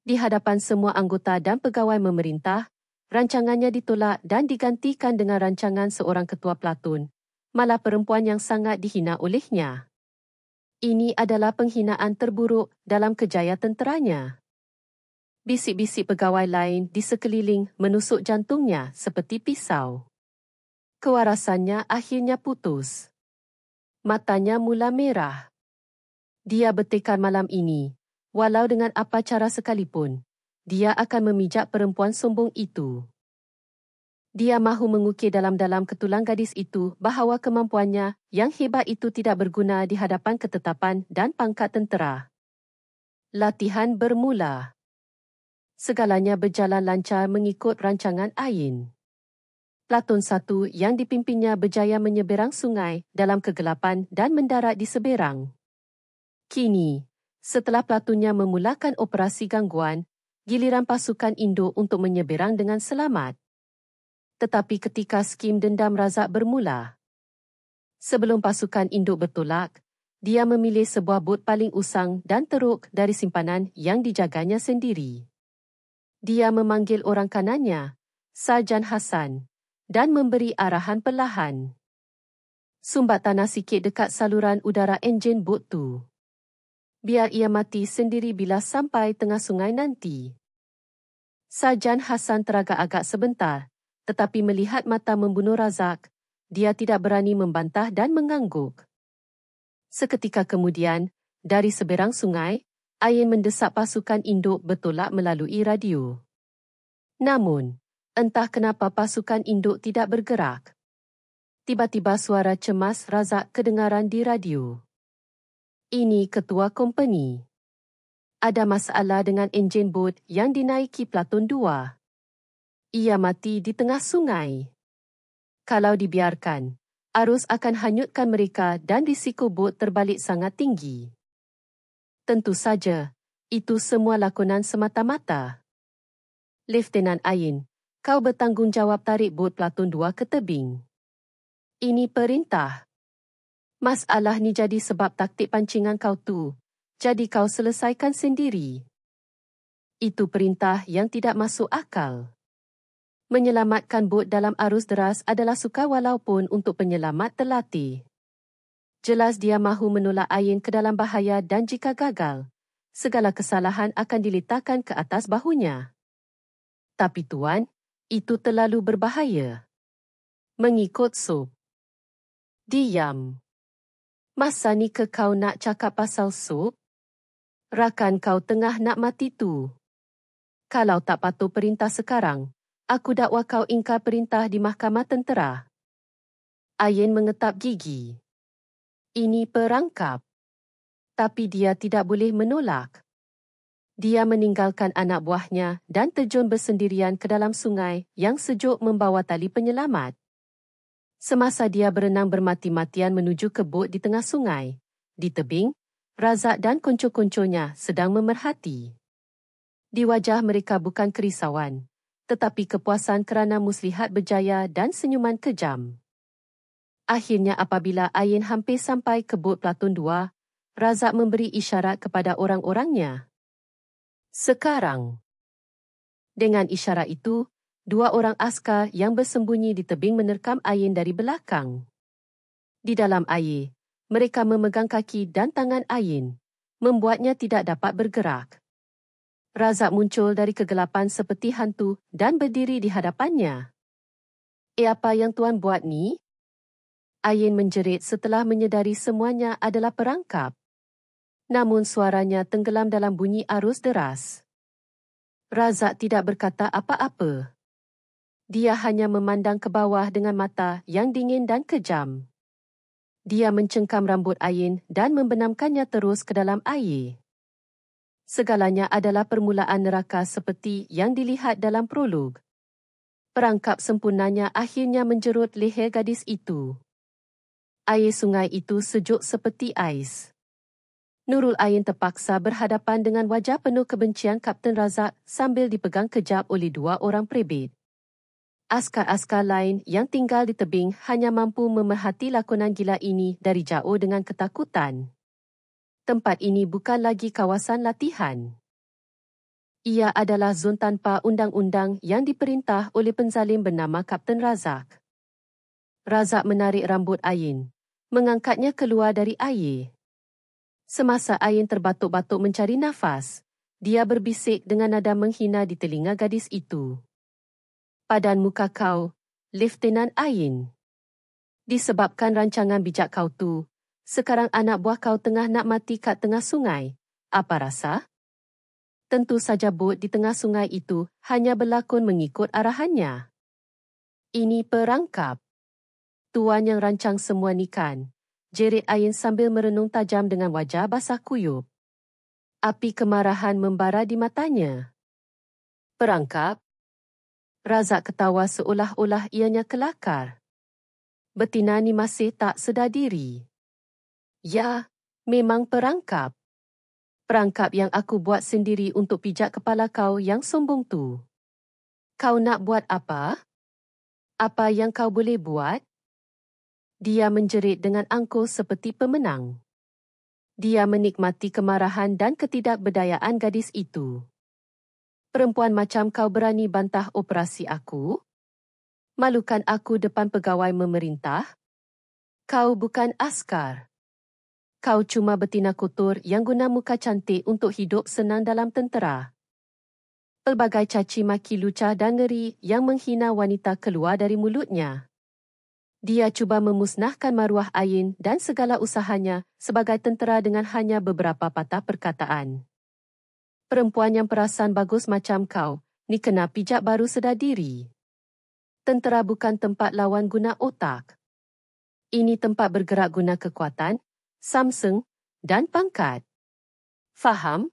Di hadapan semua anggota dan pegawai memerintah, rancangannya ditolak dan digantikan dengan rancangan seorang ketua platun, malah perempuan yang sangat dihina olehnya. Ini adalah penghinaan terburuk dalam kerjaya tenteranya. Bisik-bisik pegawai lain di sekeliling menusuk jantungnya seperti pisau. Kewarasannya akhirnya putus. Matanya mula merah. Dia bertekad malam ini, walau dengan apa cara sekalipun, dia akan memijak perempuan sombong itu. Dia mahu mengukir dalam-dalam ke tulang gadis itu bahawa kemampuannya yang hebat itu tidak berguna di hadapan ketetapan dan pangkat tentera. Latihan bermula. Segalanya berjalan lancar mengikut rancangan Ain. Platon 1 yang dipimpinnya berjaya menyeberang sungai dalam kegelapan dan mendarat di seberang. Kini, setelah platonnya memulakan operasi gangguan, giliran pasukan induk untuk menyeberang dengan selamat. Tetapi ketika skim dendam Razak bermula, sebelum pasukan induk bertolak, dia memilih sebuah bot paling usang dan teruk dari simpanan yang dijaganya sendiri. Dia memanggil orang kanannya, Sarjan Hasan, dan memberi arahan perlahan. Sumbat tanah sikit dekat saluran udara enjin bot tu. Biar ia mati sendiri bila sampai tengah sungai nanti. Sarjan Hasan teragak-agak sebentar, tetapi melihat mata membunuh Razak, dia tidak berani membantah dan mengangguk. Seketika kemudian, dari seberang sungai, Ain mendesak pasukan induk bertolak melalui radio. Namun, entah kenapa pasukan induk tidak bergerak. Tiba-tiba suara cemas Razak kedengaran di radio. Ini ketua kompeni. Ada masalah dengan enjin bot yang dinaiki Platon 2. Ia mati di tengah sungai. Kalau dibiarkan, arus akan hanyutkan mereka dan risiko bot terbalik sangat tinggi. Tentu saja, itu semua lakonan semata-mata. Lieutenant Ain, kau bertanggungjawab tarik bot Platon 2 ke tebing. Ini perintah. Masalah ni jadi sebab taktik pancingan kau tu, jadi kau selesaikan sendiri. Itu perintah yang tidak masuk akal. Menyelamatkan bot dalam arus deras adalah sukar walaupun untuk penyelamat terlatih. Jelas dia mahu menolak Ain ke dalam bahaya dan jika gagal, segala kesalahan akan diletakkan ke atas bahunya. Tapi tuan, itu terlalu berbahaya. Mengikut Soap. Diam. Masa ni ke kau nak cakap pasal Soap? Rakan kau tengah nak mati tu. Kalau tak patuh perintah sekarang, aku dakwa kau ingkar perintah di mahkamah tentera. Ain mengetap gigi. Ini perangkap. Tapi dia tidak boleh menolak. Dia meninggalkan anak buahnya dan terjun bersendirian ke dalam sungai yang sejuk membawa tali penyelamat. Semasa dia berenang bermati-matian menuju ke bot di tengah sungai, di tebing, Razak dan konco-konconya sedang memerhati. Di wajah mereka bukan kerisauan, tetapi kepuasan kerana muslihat berjaya dan senyuman kejam. Akhirnya apabila Ain hampir sampai ke bot Platon 2, Razak memberi isyarat kepada orang-orangnya. Sekarang. Dengan isyarat itu, dua orang askar yang bersembunyi di tebing menerkam Ain dari belakang. Di dalam air, mereka memegang kaki dan tangan Ain, membuatnya tidak dapat bergerak. Razak muncul dari kegelapan seperti hantu dan berdiri di hadapannya. Apa yang tuan buat ni? Ain menjerit setelah menyedari semuanya adalah perangkap. Namun suaranya tenggelam dalam bunyi arus deras. Razak tidak berkata apa-apa. Dia hanya memandang ke bawah dengan mata yang dingin dan kejam. Dia mencengkam rambut Ain dan membenamkannya terus ke dalam air. Segalanya adalah permulaan neraka seperti yang dilihat dalam prolog. Perangkap sempurnanya akhirnya menjerut leher gadis itu. Air sungai itu sejuk seperti ais. Nurul Ain terpaksa berhadapan dengan wajah penuh kebencian Kapten Razak sambil dipegang kejap oleh dua orang prebet. Askar-askar lain yang tinggal di tebing hanya mampu memerhati lakonan gila ini dari jauh dengan ketakutan. Tempat ini bukan lagi kawasan latihan. Ia adalah zon tanpa undang-undang yang diperintah oleh penzalim bernama Kapten Razak. Razak menarik rambut Ain, mengangkatnya keluar dari air. Semasa Ain terbatuk-batuk mencari nafas, dia berbisik dengan nada menghina di telinga gadis itu. Padan muka kau, Lieutenant Ain. Disebabkan rancangan bijak kau tu, sekarang anak buah kau tengah nak mati kat tengah sungai. Apa rasa? Tentu saja bot di tengah sungai itu hanya berlakon mengikut arahannya. Ini perangkap. Tuan yang rancang semua ni kan, jerit Ain sambil merenung tajam dengan wajah basah kuyup. Api kemarahan membara di matanya. Perangkap? Razak ketawa seolah-olah ianya kelakar. Betina ni masih tak sedar diri. Ya, memang perangkap. Perangkap yang aku buat sendiri untuk pijak kepala kau yang sombong tu. Kau nak buat apa? Apa yang kau boleh buat? Dia menjerit dengan angkuh seperti pemenang. Dia menikmati kemarahan dan ketidakberdayaan gadis itu. Perempuan macam kau berani bantah operasi aku? Malukan aku depan pegawai memerintah? Kau bukan askar. Kau cuma betina kotor yang guna muka cantik untuk hidup senang dalam tentera. Pelbagai caci maki lucah dan ngeri yang menghina wanita keluar dari mulutnya. Dia cuba memusnahkan maruah Ain dan segala usahanya sebagai tentera dengan hanya beberapa patah perkataan. Perempuan yang perasan bagus macam kau, ni kena pijak baru sedar diri. Tentera bukan tempat lawan guna otak. Ini tempat bergerak guna kekuatan, samseng dan pangkat. Faham?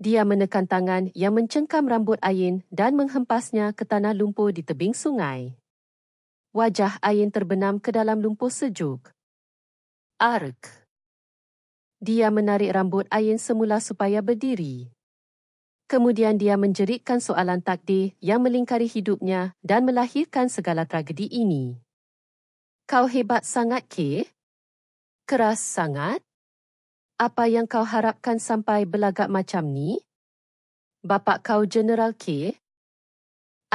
Dia menekan tangan yang mencengkam rambut Ain dan menghempasnya ke tanah lumpur di tebing sungai. Wajah Ain terbenam ke dalam lumpur sejuk. Ark. Dia menarik rambut Ain semula supaya berdiri. Kemudian dia menjeritkan soalan takdir yang melingkari hidupnya dan melahirkan segala tragedi ini. Kau hebat sangat, K? Keras sangat? Apa yang kau harapkan sampai belagak macam ni? Bapak kau Jeneral K?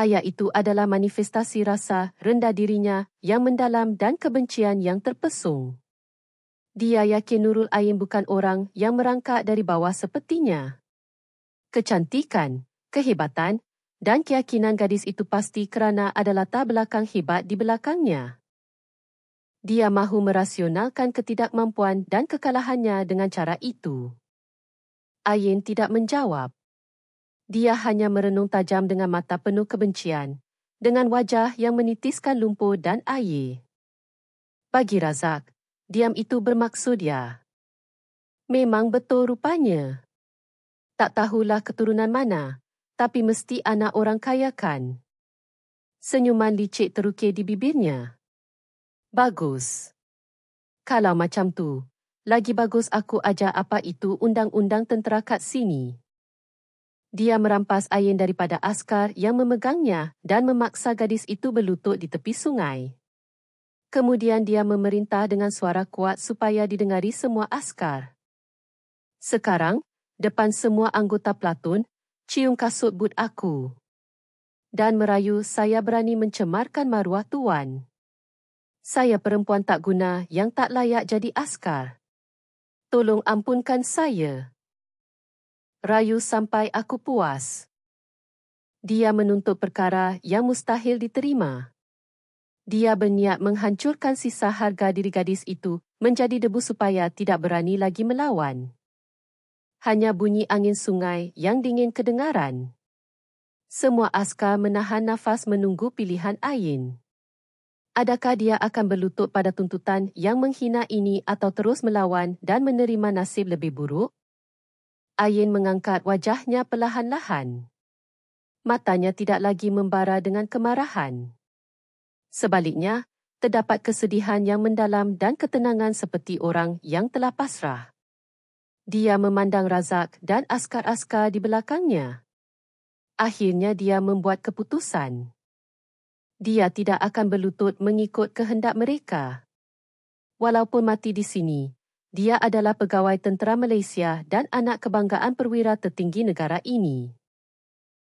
Ayat itu adalah manifestasi rasa rendah dirinya yang mendalam dan kebencian yang terpesong. Dia yakin Nurul Ain bukan orang yang merangkak dari bawah sepertinya. Kecantikan, kehebatan dan keyakinan gadis itu pasti kerana ada latar belakang hebat di belakangnya. Dia mahu merasionalkan ketidakmampuan dan kekalahannya dengan cara itu. Ain tidak menjawab. Dia hanya merenung tajam dengan mata penuh kebencian, dengan wajah yang menitiskan lumpur dan air. Bagi Razak, diam itu bermaksud dia. Memang betul rupanya. Tak tahulah keturunan mana, tapi mesti anak orang kaya kan. Senyuman licik terukir di bibirnya. Bagus. Kalau macam tu, lagi bagus aku ajar apa itu undang-undang tentera kat sini. Dia merampas Ain daripada askar yang memegangnya dan memaksa gadis itu berlutut di tepi sungai. Kemudian dia memerintah dengan suara kuat supaya didengari semua askar. Sekarang, depan semua anggota platoon, cium kasut but aku. Dan merayu saya berani mencemarkan maruah tuan. Saya perempuan tak guna yang tak layak jadi askar. Tolong ampunkan saya. Rayu sampai aku puas. Dia menuntut perkara yang mustahil diterima. Dia berniat menghancurkan sisa harga diri gadis itu menjadi debu supaya tidak berani lagi melawan. Hanya bunyi angin sungai yang dingin kedengaran. Semua askar menahan nafas menunggu pilihan Ain. Adakah dia akan berlutut pada tuntutan yang menghina ini atau terus melawan dan menerima nasib lebih buruk? Ain mengangkat wajahnya perlahan-lahan. Matanya tidak lagi membara dengan kemarahan. Sebaliknya, terdapat kesedihan yang mendalam dan ketenangan seperti orang yang telah pasrah. Dia memandang Razak dan askar-askar di belakangnya. Akhirnya dia membuat keputusan. Dia tidak akan berlutut mengikut kehendak mereka. Walaupun mati di sini, dia adalah pegawai tentera Malaysia dan anak kebanggaan perwira tertinggi negara ini.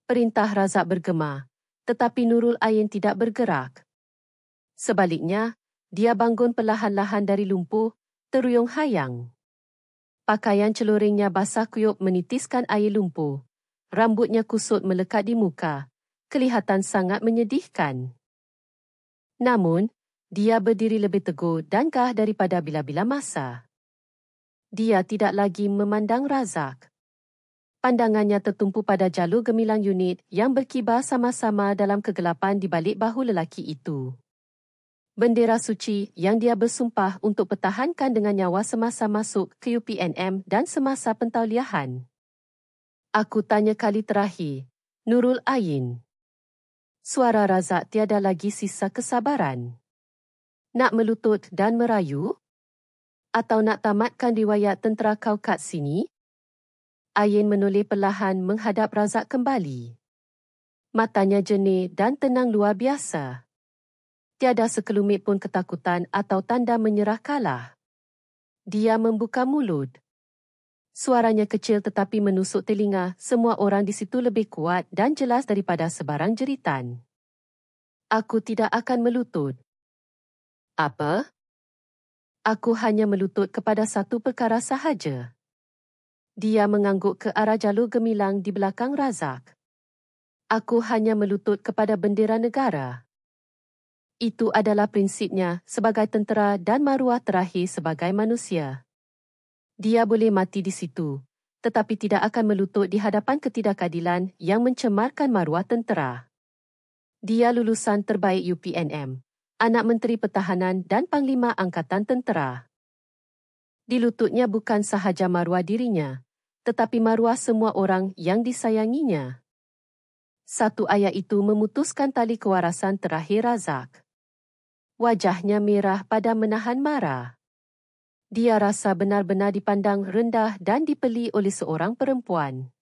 Perintah Razak bergema, tetapi Nurul Ain tidak bergerak. Sebaliknya, dia bangun perlahan-lahan dari lumpur, teruyung hayang. Pakaian celuringnya basah kuyup menitiskan air lumpur. Rambutnya kusut melekat di muka. Kelihatan sangat menyedihkan. Namun, dia berdiri lebih teguh dan gah daripada bila-bila masa. Dia tidak lagi memandang Razak. Pandangannya tertumpu pada jalur gemilang unit yang berkibar sama-sama dalam kegelapan di balik bahu lelaki itu. Bendera suci yang dia bersumpah untuk pertahankan dengan nyawa semasa masuk ke UPNM dan semasa pentauliahan. Aku tanya kali terakhir, Nurul Ain. Suara Razak tiada lagi sisa kesabaran. Nak melutut dan merayu? Atau nak tamatkan riwayat tentera kau kat sini? Ain menoleh perlahan menghadap Razak kembali. Matanya jernih dan tenang luar biasa. Tiada sekelumit pun ketakutan atau tanda menyerah kalah. Dia membuka mulut. Suaranya kecil tetapi menusuk telinga semua orang di situ lebih kuat dan jelas daripada sebarang jeritan. Aku tidak akan melutut. Apa? Aku hanya melutut kepada satu perkara sahaja. Dia mengangguk ke arah jalur gemilang di belakang Razak. Aku hanya melutut kepada bendera negara. Itu adalah prinsipnya sebagai tentera dan maruah terakhir sebagai manusia. Dia boleh mati di situ, tetapi tidak akan melutut di hadapan ketidakadilan yang mencemarkan maruah tentera. Dia lulusan terbaik UPNM, anak Menteri Pertahanan dan Panglima Angkatan Tentera. Di lututnya bukan sahaja maruah dirinya, tetapi maruah semua orang yang disayanginya. Satu ayat itu memutuskan tali kewarasan terakhir Razak. Wajahnya merah pada menahan marah. Dia rasa benar-benar dipandang rendah dan dipeli oleh seorang perempuan.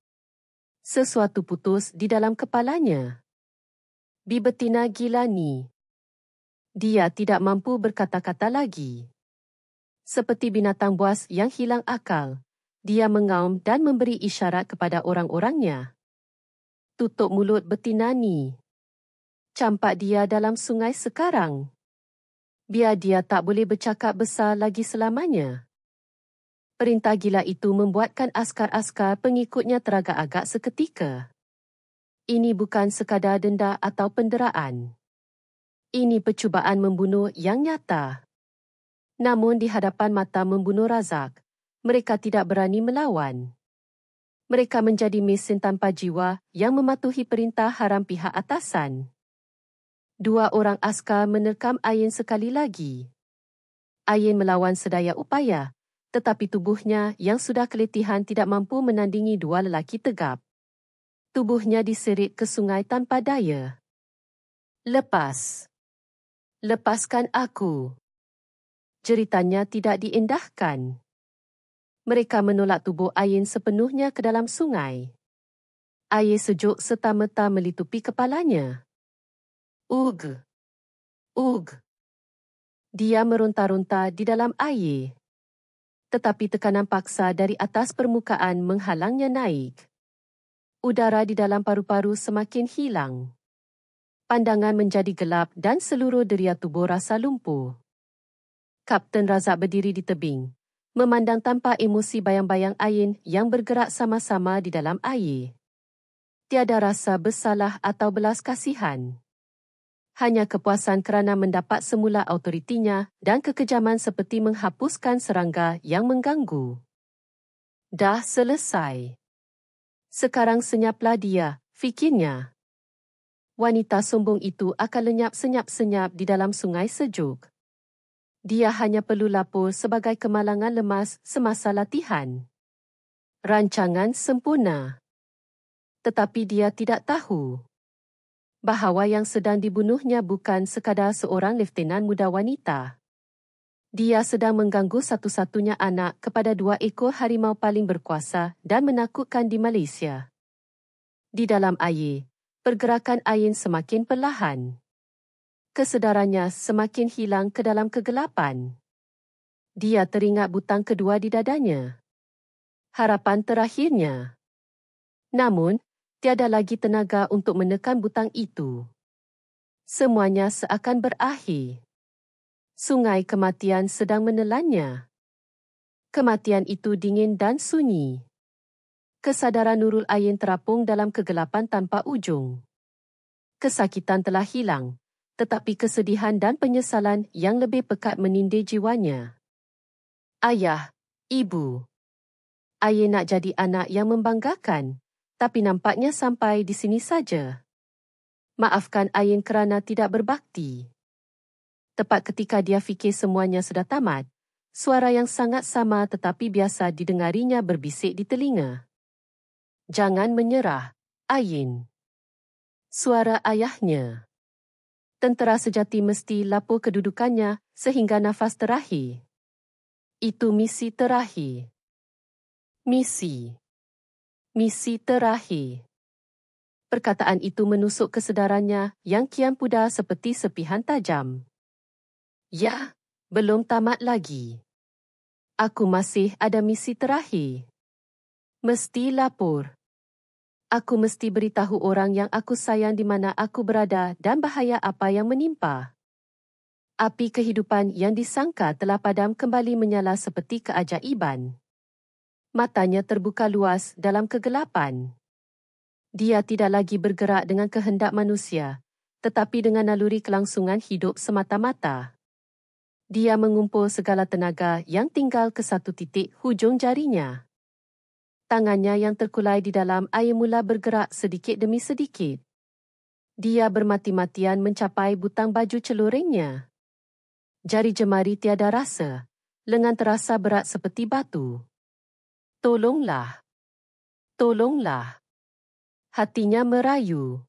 Sesuatu putus di dalam kepalanya. Bi betina gila ni. Dia tidak mampu berkata-kata lagi. Seperti binatang buas yang hilang akal, dia mengaum dan memberi isyarat kepada orang-orangnya. Tutup mulut betina ni. Campak dia dalam sungai sekarang. Biar dia tak boleh bercakap besar lagi selamanya. Perintah gila itu membuatkan askar-askar pengikutnya teragak-agak seketika. Ini bukan sekadar denda atau penderaan. Ini percubaan membunuh yang nyata. Namun di hadapan mata membunuh Razak, mereka tidak berani melawan. Mereka menjadi mesin tanpa jiwa yang mematuhi perintah haram pihak atasan. Dua orang askar menerkam Ain sekali lagi. Ain melawan sedaya upaya, tetapi tubuhnya yang sudah keletihan tidak mampu menandingi dua lelaki tegap. Tubuhnya diserit ke sungai tanpa daya. Lepas. Lepaskan aku. Jeritannya tidak diindahkan. Mereka menolak tubuh Ain sepenuhnya ke dalam sungai. Air sejuk serta-merta melitupi kepalanya. Ugh. Ugh. Dia meronta-ronta di dalam air. Tetapi tekanan paksa dari atas permukaan menghalangnya naik. Udara di dalam paru-paru semakin hilang. Pandangan menjadi gelap dan seluruh deria tubuh rasa lumpuh. Kapten Razak berdiri di tebing, memandang tanpa emosi bayang-bayang Ain yang bergerak sama-sama di dalam air. Tiada rasa bersalah atau belas kasihan. Hanya kepuasan kerana mendapat semula autoritinya dan kekejaman seperti menghapuskan serangga yang mengganggu. Dah selesai. Sekarang senyaplah dia, fikirnya. Wanita sombong itu akan lenyap senyap-senyap di dalam sungai sejuk. Dia hanya perlu lapor sebagai kemalangan lemas semasa latihan. Rancangan sempurna. Tetapi dia tidak tahu bahawa yang sedang dibunuhnya bukan sekadar seorang leftenan muda wanita. Dia sedang mengganggu satu-satunya anak kepada 2 ekor harimau paling berkuasa dan menakutkan di Malaysia. Di dalam air, pergerakan Ain semakin perlahan. Kesedarannya semakin hilang ke dalam kegelapan. Dia teringat butang kedua di dadanya. Harapan terakhirnya. Namun, tiada lagi tenaga untuk menekan butang itu. Semuanya seakan berakhir. Sungai kematian sedang menelannya. Kematian itu dingin dan sunyi. Kesadaran Nurul Ain terapung dalam kegelapan tanpa ujung. Kesakitan telah hilang, tetapi kesedihan dan penyesalan yang lebih pekat menindih jiwanya. Ayah, ibu. Ain nak jadi anak yang membanggakan, tapi nampaknya sampai di sini saja. Maafkan Ain kerana tidak berbakti. Tepat ketika dia fikir semuanya sudah tamat, suara yang sangat sama tetapi biasa didengarinya berbisik di telinga. Jangan menyerah, Ain. Suara ayahnya. Tentera sejati mesti lapor kedudukannya sehingga nafas terakhir. Itu misi terakhir. Misi. Misi terakhir. Perkataan itu menusuk kesedarannya yang kian pudar seperti sepihan tajam. Ya, belum tamat lagi. Aku masih ada misi terakhir. Mesti lapor. Aku mesti beritahu orang yang aku sayang di mana aku berada dan bahaya apa yang menimpa. Api kehidupan yang disangka telah padam kembali menyala seperti keajaiban. Matanya terbuka luas dalam kegelapan. Dia tidak lagi bergerak dengan kehendak manusia, tetapi dengan naluri kelangsungan hidup semata-mata. Dia mengumpul segala tenaga yang tinggal ke satu titik hujung jarinya. Tangannya yang terkulai di dalam air mula bergerak sedikit demi sedikit. Dia bermati-matian mencapai butang baju celuringnya. Jari jemari tiada rasa, lengan terasa berat seperti batu. Tolonglah. Tolonglah. Hatinya merayu.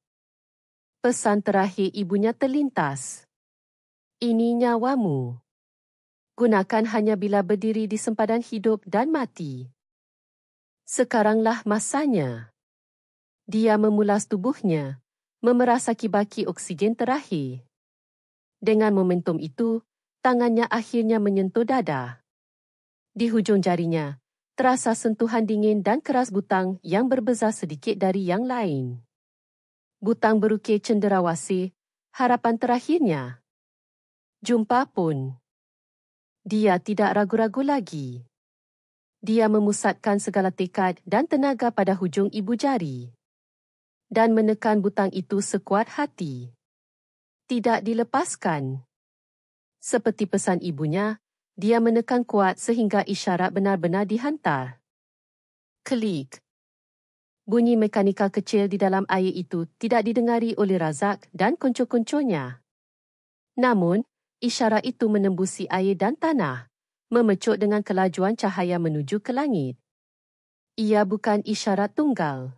Pesan terakhir ibunya terlintas. Ini nyawamu. Gunakan hanya bila berdiri di sempadan hidup dan mati. Sekaranglah masanya. Dia memulas tubuhnya, memeras aki-baki oksigen terakhir. Dengan momentum itu, tangannya akhirnya menyentuh dada. Di hujung jarinya, terasa sentuhan dingin dan keras butang yang berbeza sedikit dari yang lain. Butang berukir cenderawasih, harapan terakhirnya. Jumpa pun. Dia tidak ragu-ragu lagi. Dia memusatkan segala tekad dan tenaga pada hujung ibu jari. Dan menekan butang itu sekuat hati. Tidak dilepaskan. Seperti pesan ibunya, dia menekan kuat sehingga isyarat benar-benar dihantar. Klik. Bunyi mekanikal kecil di dalam air itu tidak didengari oleh Razak dan konco-konconya. Namun, isyarat itu menembusi air dan tanah, memecut dengan kelajuan cahaya menuju ke langit. Ia bukan isyarat tunggal.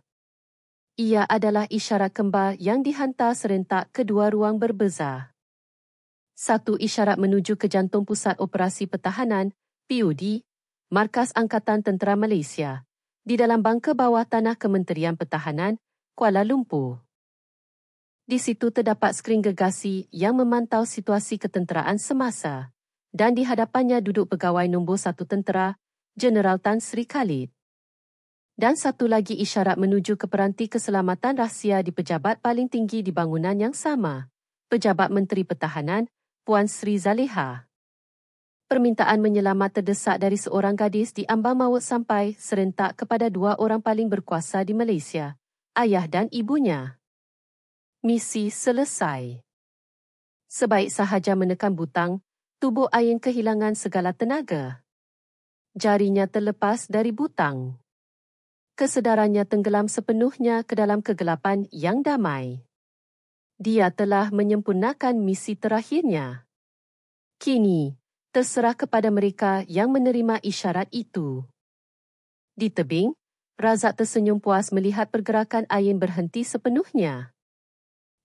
Ia adalah isyarat kembar yang dihantar serentak kedua ruang berbeza. Satu isyarat menuju ke jantung Pusat Operasi Pertahanan, POD, Markas Angkatan Tentera Malaysia, di dalam bangka bawah tanah Kementerian Pertahanan, Kuala Lumpur. Di situ terdapat skrin gergasi yang memantau situasi ketenteraan semasa, dan di hadapannya duduk pegawai nombor 1 tentera, Jeneral Tan Sri Khalid. Dan satu lagi isyarat menuju ke peranti keselamatan rahsia di pejabat paling tinggi di bangunan yang sama, Pejabat Menteri Pertahanan, Puan Sri Zaleha. Permintaan menyelamat terdesak dari seorang gadis di ambang maut sampai serentak kepada dua orang paling berkuasa di Malaysia, ayah dan ibunya. Misi selesai. Sebaik sahaja menekan butang, tubuh Ain kehilangan segala tenaga. Jarinya terlepas dari butang. Kesedarannya tenggelam sepenuhnya ke dalam kegelapan yang damai. Dia telah menyempurnakan misi terakhirnya. Kini, terserah kepada mereka yang menerima isyarat itu. Di tebing, Razak tersenyum puas melihat pergerakan Ain berhenti sepenuhnya.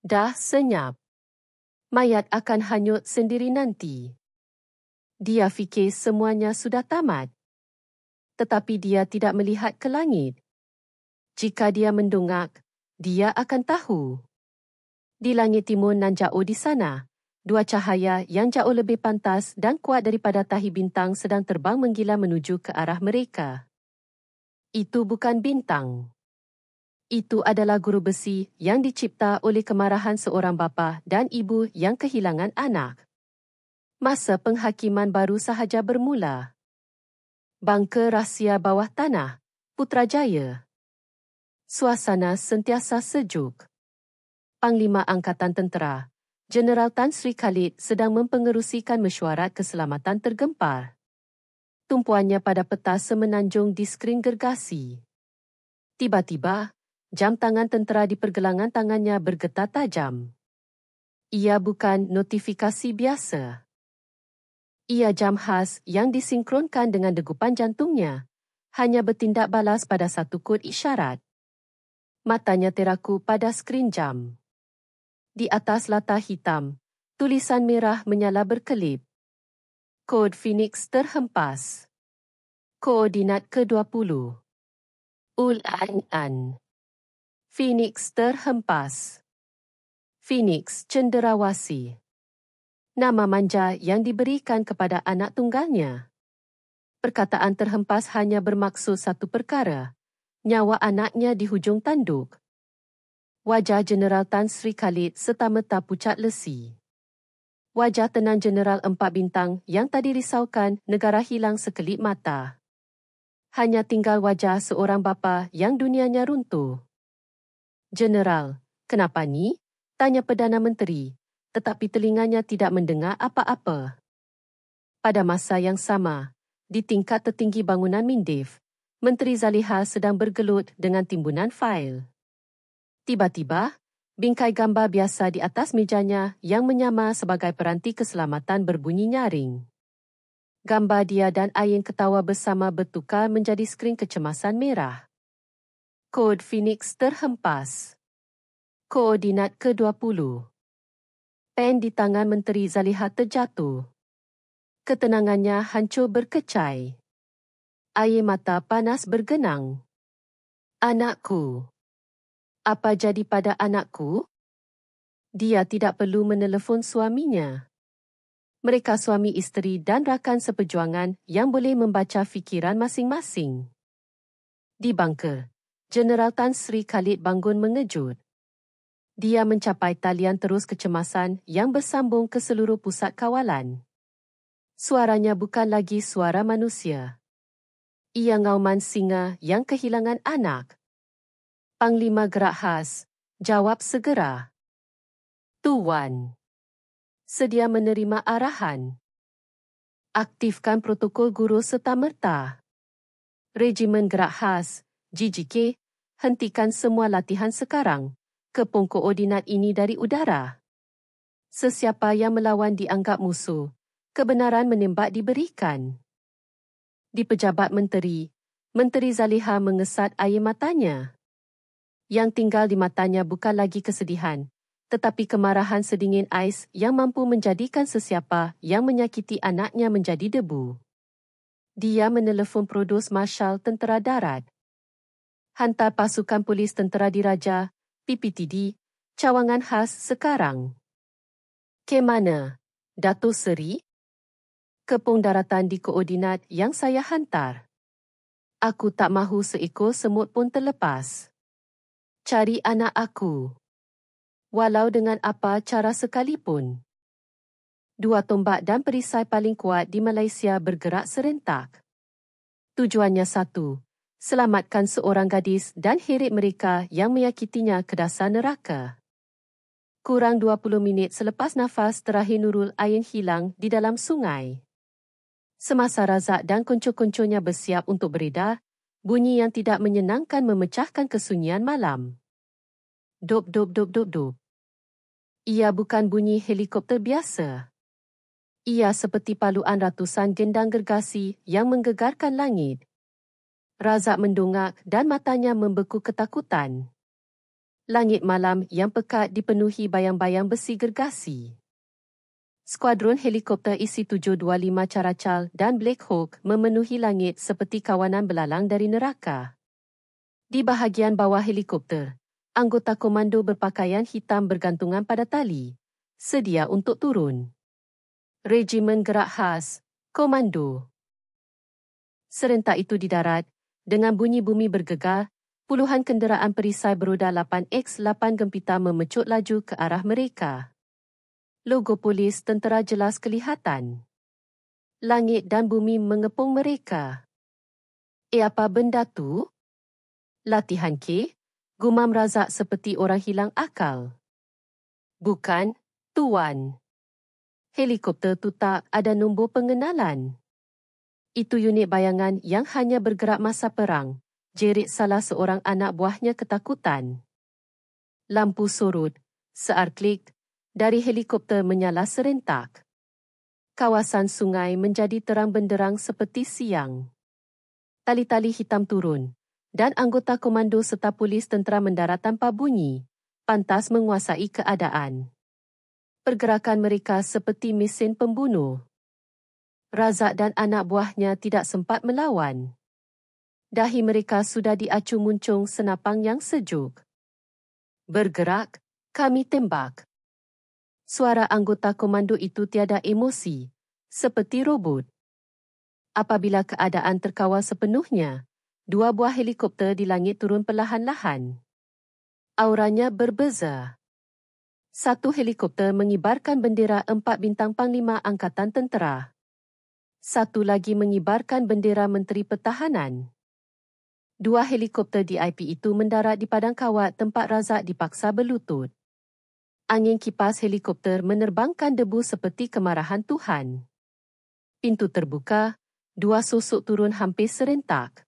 Dah senyap. Mayat akan hanyut sendiri nanti. Dia fikir semuanya sudah tamat. Tetapi dia tidak melihat ke langit. Jika dia mendongak, dia akan tahu. Di langit timur nan jauh di sana, dua cahaya yang jauh lebih pantas dan kuat daripada tahi bintang sedang terbang menggila menuju ke arah mereka. Itu bukan bintang. Itu adalah guru besi yang dicipta oleh kemarahan seorang bapa dan ibu yang kehilangan anak. Masa penghakiman baru sahaja bermula. Bangker rahsia bawah tanah, Putrajaya. Suasana sentiasa sejuk. Panglima Angkatan Tentera, Jeneral Tan Sri Khalid sedang mempengerusikan mesyuarat keselamatan tergempar. Tumpuannya pada peta semenanjung di skrin gergasi. Tiba-tiba, jam tangan tentera di pergelangan tangannya bergetar tajam. Ia bukan notifikasi biasa. Ia jam khas yang disinkronkan dengan degupan jantungnya, hanya bertindak balas pada satu kod isyarat. Matanya teraku pada skrin jam. Di atas latar hitam, tulisan merah menyala berkelip. Kod Phoenix terhempas. Koordinat ke-20. Ul-An-An. Phoenix terhempas. Phoenix cenderawasih. Nama manja yang diberikan kepada anak tunggalnya. Perkataan terhempas hanya bermaksud satu perkara, nyawa anaknya di hujung tanduk. Wajah Jeneral Tan Sri Khalid serta-merta pucat lesi. Wajah tenang Jeneral 4 bintang yang tadi risaukan negara hilang sekelip mata. Hanya tinggal wajah seorang bapa yang dunianya runtuh. Jeneral, kenapa ni? Tanya Perdana Menteri, tetapi telinganya tidak mendengar apa-apa. Pada masa yang sama, di tingkat tertinggi bangunan Mindef, Menteri Zaliha sedang bergelut dengan timbunan fail. Tiba-tiba, bingkai gambar biasa di atas mejanya yang menyamar sebagai peranti keselamatan berbunyi nyaring. Gambar dia dan Ain ketawa bersama bertukar menjadi skrin kecemasan merah. Kod Phoenix terhempas. Koordinat ke-20. Pen di tangan Menteri Zaliha terjatuh. Ketenangannya hancur berkecai. Air mata panas bergenang. Anakku. Apa jadi pada anakku? Dia tidak perlu menelefon suaminya. Mereka suami isteri dan rakan seperjuangan yang boleh membaca fikiran masing-masing. Di bangker, Jeneral Tan Sri Khalid bangun mengejut. Dia mencapai talian terus kecemasan yang bersambung ke seluruh pusat kawalan. Suaranya bukan lagi suara manusia. Ia ngauman singa yang kehilangan anak. Panglima Gerak Khas, jawab segera. Tuan. Sedia menerima arahan. Aktifkan protokol guru serta-merta. Regimen Gerak Khas, GGK, hentikan semua latihan sekarang. Kepung koordinat ini dari udara. Sesiapa yang melawan dianggap musuh, kebenaran menembak diberikan. Di pejabat menteri, Menteri Zaliha mengesat air matanya. Yang tinggal di matanya bukan lagi kesedihan, tetapi kemarahan sedingin ais yang mampu menjadikan sesiapa yang menyakiti anaknya menjadi debu. Dia menelefon Produs Marshal Tentera Darat. Hantar pasukan polis tentera diraja, PPTD, cawangan khas sekarang. Ke mana? Dato' Seri? Kepung daratan di koordinat yang saya hantar. Aku tak mahu seekor semut pun terlepas. Cari anak aku. Walau dengan apa cara sekalipun. 2 tombak dan perisai paling kuat di Malaysia bergerak serentak. Tujuannya satu. Selamatkan seorang gadis dan heret mereka yang menyakitinya ke dasar neraka. Kurang 20 minit selepas nafas terakhir Nurul Ain hilang di dalam sungai. Semasa Razak dan konco-konconya bersiap untuk beredar, bunyi yang tidak menyenangkan memecahkan kesunyian malam. Dop, dop, dop, dop, dop. Ia bukan bunyi helikopter biasa. Ia seperti paluan ratusan gendang gergasi yang menggegarkan langit. Razak mendongak dan matanya membeku ketakutan. Langit malam yang pekat dipenuhi bayang-bayang besi gergasi. Skuadron helikopter IC-725 Caracal dan Black Hawk memenuhi langit seperti kawanan belalang dari neraka. Di bahagian bawah helikopter, anggota komando berpakaian hitam bergantungan pada tali, sedia untuk turun. Regimen Gerak Khas, Komando. Serentak itu di darat, dengan bunyi bumi bergegar, puluhan kenderaan perisai beroda 8X8 gempita memecut laju ke arah mereka. Logo polis tentera jelas kelihatan. Langit dan bumi mengepung mereka. Apa benda tu? Latihan K? Gumam Razak seperti orang hilang akal. Bukan, Tuan. Helikopter tu tak ada nombor pengenalan. Itu unit bayangan yang hanya bergerak masa perang, jerit salah seorang anak buahnya ketakutan. Lampu sorot, searklik, dari helikopter menyala serentak. Kawasan sungai menjadi terang benderang seperti siang. Tali-tali hitam turun, dan anggota komando serta polis tentera mendarat tanpa bunyi, pantas menguasai keadaan. Pergerakan mereka seperti mesin pembunuh. Razak dan anak buahnya tidak sempat melawan. Dahi mereka sudah diacu-muncung senapang yang sejuk. Bergerak, kami tembak. Suara anggota komando itu tiada emosi, seperti robot. Apabila keadaan terkawal sepenuhnya, 2 buah helikopter di langit turun perlahan-lahan. Auranya berbeza. Satu helikopter mengibarkan bendera 4 bintang Panglima Angkatan Tentera. Satu lagi mengibarkan bendera Menteri Pertahanan. 2 helikopter DIP itu mendarat di padang kawat tempat Razak dipaksa berlutut. Angin kipas helikopter menerbangkan debu seperti kemarahan Tuhan. Pintu terbuka, 2 sosok turun hampir serentak.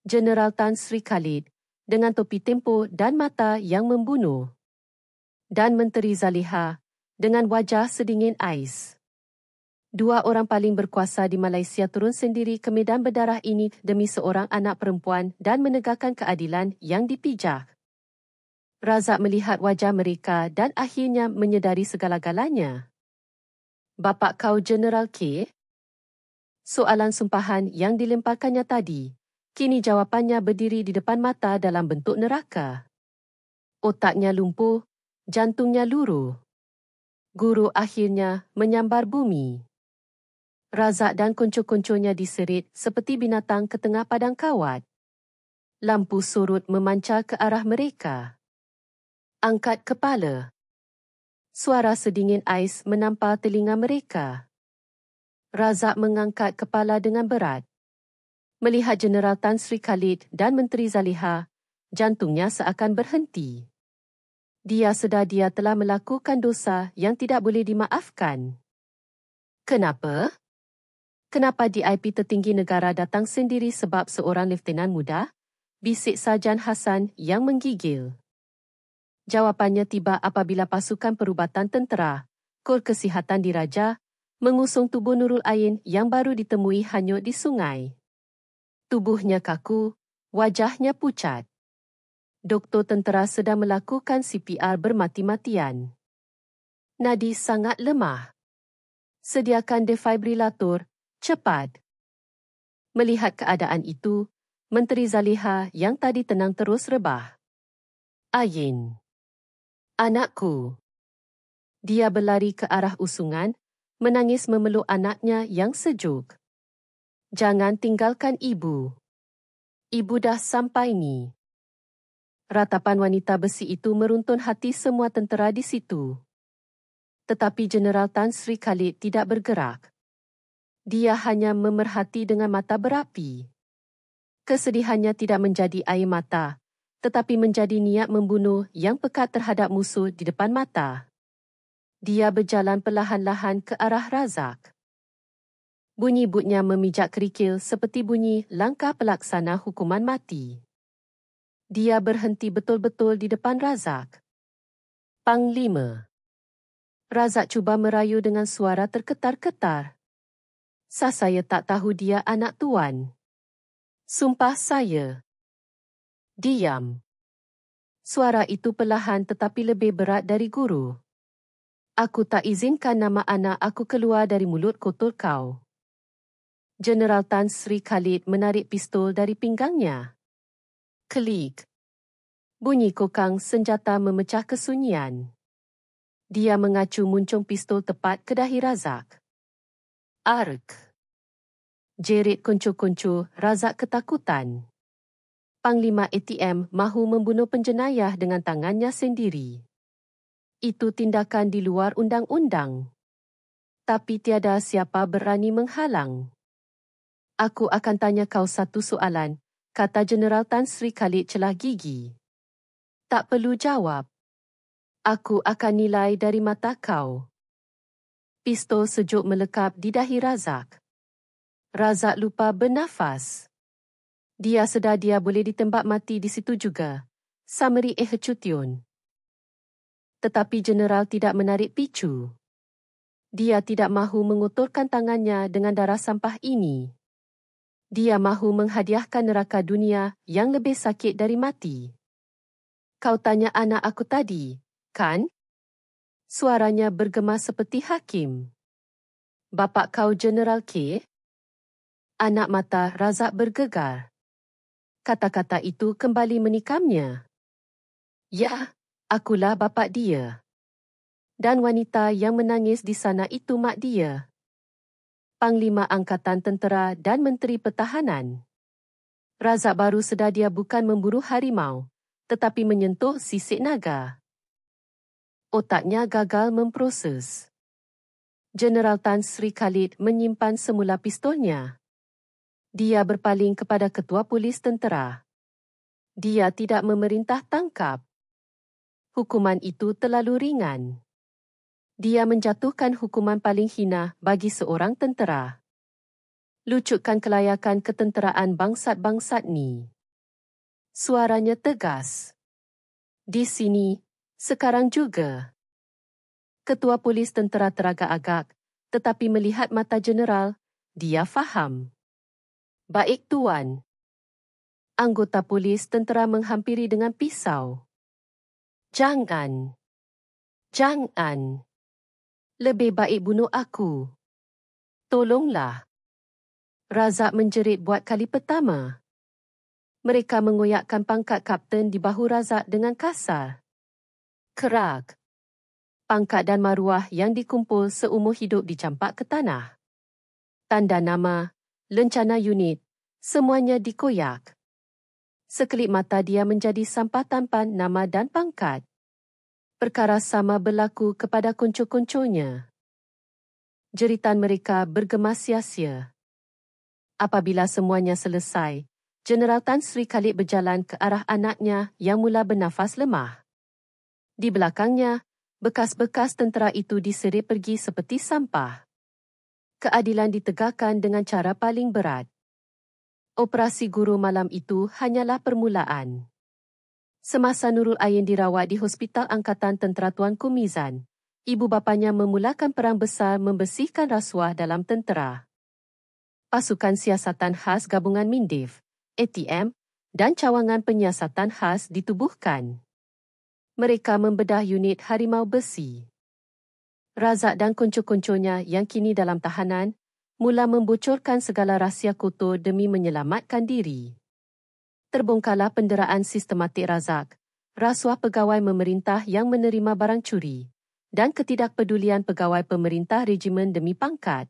Jeneral Tan Sri Khalid dengan topi tempo dan mata yang membunuh. Dan Menteri Zaliha dengan wajah sedingin ais. 2 orang paling berkuasa di Malaysia turun sendiri ke medan berdarah ini demi seorang anak perempuan dan menegakkan keadilan yang dipijak. Razak melihat wajah mereka dan akhirnya menyedari segala-galanya. Bapa kau Jeneral K? Soalan sumpahan yang dilemparkannya tadi, kini jawapannya berdiri di depan mata dalam bentuk neraka. Otaknya lumpuh, jantungnya luruh. Guru akhirnya menyambar bumi. Razak dan konco-konconya diserit seperti binatang ke tengah padang kawat. Lampu sorot memancar ke arah mereka. Angkat kepala. Suara sedingin ais menampar telinga mereka. Razak mengangkat kepala dengan berat. Melihat Jeneral Tan Sri Khalid dan Menteri Zaliha, jantungnya seakan berhenti. Dia sedar dia telah melakukan dosa yang tidak boleh dimaafkan. Kenapa? Kenapa DIP tertinggi negara datang sendiri sebab seorang Leftenan muda? Bisik Sarjan Hassan yang menggigil. Jawapannya tiba apabila pasukan perubatan tentera, Kor Kesihatan Diraja, mengusung tubuh Nurul Ain yang baru ditemui hanyut di sungai. Tubuhnya kaku, wajahnya pucat. Doktor tentera sedang melakukan CPR bermati-matian. Nadi sangat lemah. Sediakan defibrilator, cepat. Melihat keadaan itu, Menteri Zaliha yang tadi tenang terus rebah. Ain. Anakku. Dia berlari ke arah usungan, menangis memeluk anaknya yang sejuk. Jangan tinggalkan ibu. Ibu dah sampai ni. Ratapan wanita besi itu meruntun hati semua tentera di situ. Tetapi Jeneral Tan Sri Khalid tidak bergerak. Dia hanya memerhati dengan mata berapi. Kesedihannya tidak menjadi air mata, tetapi menjadi niat membunuh yang pekat terhadap musuh di depan mata. Dia berjalan perlahan-lahan ke arah Razak. Bunyi butnya memijak kerikil seperti bunyi langkah pelaksana hukuman mati. Dia berhenti betul-betul di depan Razak. Panglima. Razak cuba merayu dengan suara terketar-ketar. Saya tak tahu dia anak tuan. Sumpah saya. Diam. Suara itu perlahan tetapi lebih berat dari guru. Aku tak izinkan nama anak aku keluar dari mulut kotor kau. Jeneral Tan Sri Khalid menarik pistol dari pinggangnya. Klik. Bunyi kokang senjata memecah kesunyian. Dia mengacu muncung pistol tepat ke dahi Razak. Ark. Jerit konco-konco Razak ketakutan. Panglima ATM mahu membunuh penjenayah dengan tangannya sendiri. Itu tindakan di luar undang-undang. Tapi tiada siapa berani menghalang. Aku akan tanya kau satu soalan, kata Jeneral Tan Sri Khalid celah gigi. Tak perlu jawab. Aku akan nilai dari mata kau. Pistol sejuk melekap di dahi Razak. Razak lupa bernafas. Dia sedar dia boleh ditembak mati di situ juga. Summary Ehcution. Tetapi Jeneral tidak menarik picu. Dia tidak mahu mengotorkan tangannya dengan darah sampah ini. Dia mahu menghadiahkan neraka dunia yang lebih sakit dari mati. Kau tanya anak aku tadi, kan? Suaranya bergema seperti hakim. Bapak kau Jeneral K? Anak mata Razak bergegar. Kata-kata itu kembali menikamnya. Ya, akulah bapa dia. Dan wanita yang menangis di sana itu mak dia. Panglima Angkatan Tentera dan Menteri Pertahanan. Razak baru sedar dia bukan memburu harimau, tetapi menyentuh sisik naga. Otaknya gagal memproses. Jeneral Tan Sri Khalid menyimpan semula pistolnya. Dia berpaling kepada Ketua Polis Tentera. Dia tidak memerintah tangkap. Hukuman itu terlalu ringan. Dia menjatuhkan hukuman paling hina bagi seorang tentera. Lucutkan kelayakan ketenteraan bangsat-bangsat ni. Suaranya tegas. Di sini, sekarang juga. Ketua Polis Tentera teragak-agak, tetapi melihat mata Jeneral, dia faham. Baik Tuan. Anggota polis tentera menghampiri dengan pisau. Jangan. Jangan. Lebih baik bunuh aku. Tolonglah. Razak menjerit buat kali pertama. Mereka mengoyakkan pangkat kapten di bahu Razak dengan kasar. Kerak. Pangkat dan maruah yang dikumpul seumur hidup dicampak ke tanah. Tanda nama, lencana unit, semuanya dikoyak. Sekelip mata dia menjadi sampah tampan nama dan pangkat. Perkara sama berlaku kepada kuncu-kuncunya. Jeritan mereka bergema sia-sia. Apabila semuanya selesai, Jeneral Tan Sri Khalid berjalan ke arah anaknya yang mula bernafas lemah. Di belakangnya, bekas-bekas tentera itu diseret pergi seperti sampah. Keadilan ditegakkan dengan cara paling berat. Operasi guru malam itu hanyalah permulaan. Semasa Nurul Ain dirawat di Hospital Angkatan Tentera Tuanku Mizan, ibu bapanya memulakan perang besar membersihkan rasuah dalam tentera. Pasukan Siasatan Khas Gabungan Mindif, ATM, dan cawangan penyiasatan khas ditubuhkan. Mereka membedah unit Harimau Besi. Razak dan kuncu-kuncunya yang kini dalam tahanan mula membocorkan segala rahsia kotor demi menyelamatkan diri. Terbongkarlah penderaan sistematik Razak, rasuah pegawai pemerintah yang menerima barang curi, dan ketidakpedulian pegawai pemerintah regimen demi pangkat.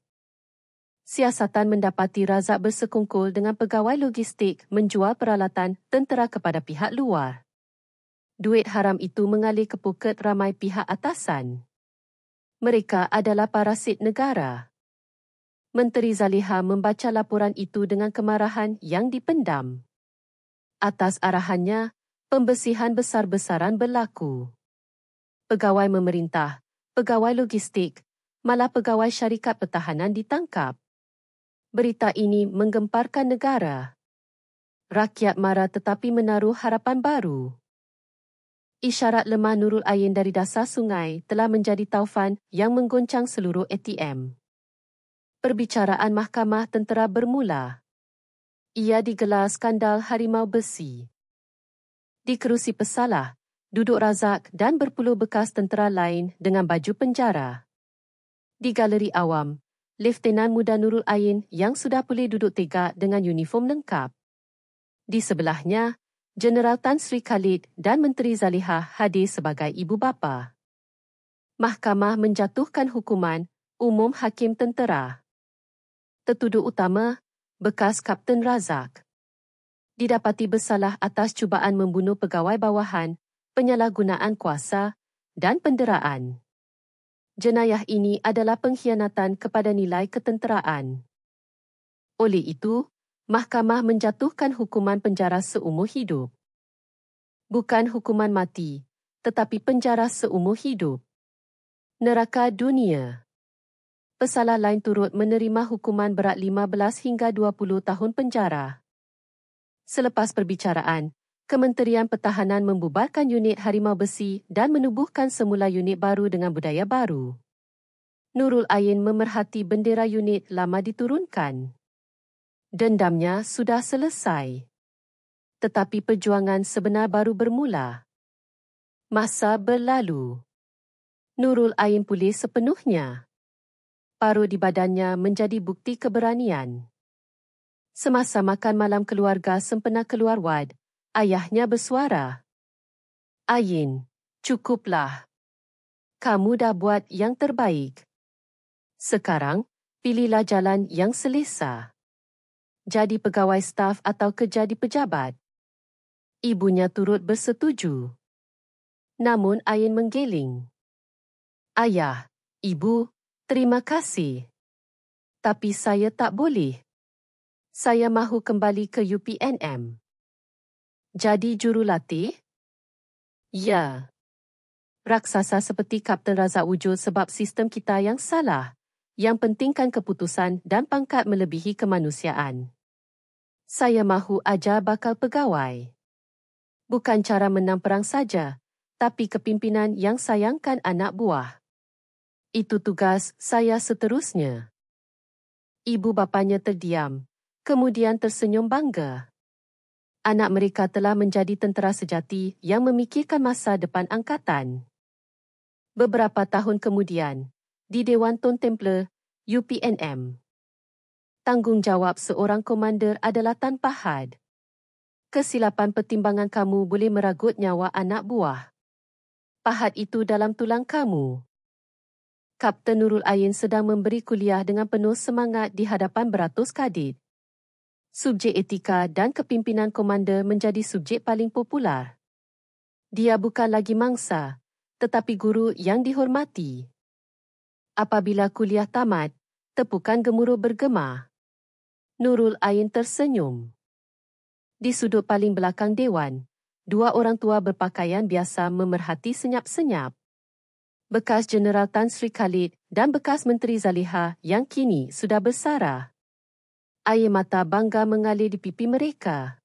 Siasatan mendapati Razak bersekongkol dengan pegawai logistik menjual peralatan tentera kepada pihak luar. Duit haram itu mengalir ke poket ramai pihak atasan. Mereka adalah parasit negara. Menteri Zaliha membaca laporan itu dengan kemarahan yang dipendam. Atas arahannya, pembersihan besar-besaran berlaku. Pegawai memerintah, pegawai logistik, malah pegawai syarikat pertahanan ditangkap. Berita ini menggemparkan negara. Rakyat marah tetapi menaruh harapan baru. Isyarat lemah Nurul Ain dari dasar sungai telah menjadi taufan yang menggoncang seluruh ATM. Perbicaraan mahkamah tentera bermula. Ia digelar skandal Harimau Besi. Di kerusi pesalah, duduk Razak dan berpuluh bekas tentera lain dengan baju penjara. Di galeri awam, Leftenan Muda Nurul Ain yang sudah pulih duduk tegak dengan uniform lengkap. Di sebelahnya, Jeneral Tan Sri Khalid dan Menteri Zaliha hadir sebagai ibu bapa. Mahkamah menjatuhkan hukuman umum hakim tentera. Tertuduh utama, bekas Kapten Razak. Didapati bersalah atas cubaan membunuh pegawai bawahan, penyalahgunaan kuasa dan penderaan. Jenayah ini adalah pengkhianatan kepada nilai ketenteraan. Oleh itu, mahkamah menjatuhkan hukuman penjara seumur hidup. Bukan hukuman mati, tetapi penjara seumur hidup. Neraka dunia. Pesalah lain turut menerima hukuman berat 15 hingga 20 tahun penjara. Selepas perbicaraan, Kementerian Pertahanan membubarkan unit Harimau Besi dan menubuhkan semula unit baru dengan budaya baru. Nurul Ain memerhati bendera unit lama diturunkan. Dendamnya sudah selesai. Tetapi perjuangan sebenar baru bermula. Masa berlalu. Nurul Ain pulih sepenuhnya. Paru di badannya menjadi bukti keberanian. Semasa makan malam keluarga sempena keluar wad, ayahnya bersuara. Ain, cukuplah. Kamu dah buat yang terbaik. Sekarang, pilihlah jalan yang selesa. Jadi pegawai staf atau kerja di pejabat. Ibunya turut bersetuju. Namun Ain menggeling. Ayah, ibu, terima kasih. Tapi saya tak boleh. Saya mahu kembali ke UPNM. Jadi jurulatih? Ya. Raksasa seperti Kapten Razak wujud sebab sistem kita yang salah, yang pentingkan keputusan dan pangkat melebihi kemanusiaan. Saya mahu ajar bakal pegawai. Bukan cara menang perang saja, tapi kepimpinan yang sayangkan anak buah. Itu tugas saya seterusnya. Ibu bapanya terdiam, kemudian tersenyum bangga. Anak mereka telah menjadi tentera sejati yang memikirkan masa depan angkatan. Beberapa tahun kemudian, di Dewan Tun Templer, UPNM. Tanggungjawab seorang komander adalah tanpa had. Kesilapan pertimbangan kamu boleh meragut nyawa anak buah. Pahat itu dalam tulang kamu. Kapten Nurul Ain sedang memberi kuliah dengan penuh semangat di hadapan beratus kadit. Subjek etika dan kepimpinan komander menjadi subjek paling popular. Dia bukan lagi mangsa, tetapi guru yang dihormati. Apabila kuliah tamat, tepukan gemuruh bergema. Nurul Ain tersenyum. Di sudut paling belakang dewan, dua orang tua berpakaian biasa memerhati senyap-senyap. Bekas Jeneral Tan Sri Khalid dan bekas Menteri Zaliha yang kini sudah bersara. Air mata bangga mengalir di pipi mereka.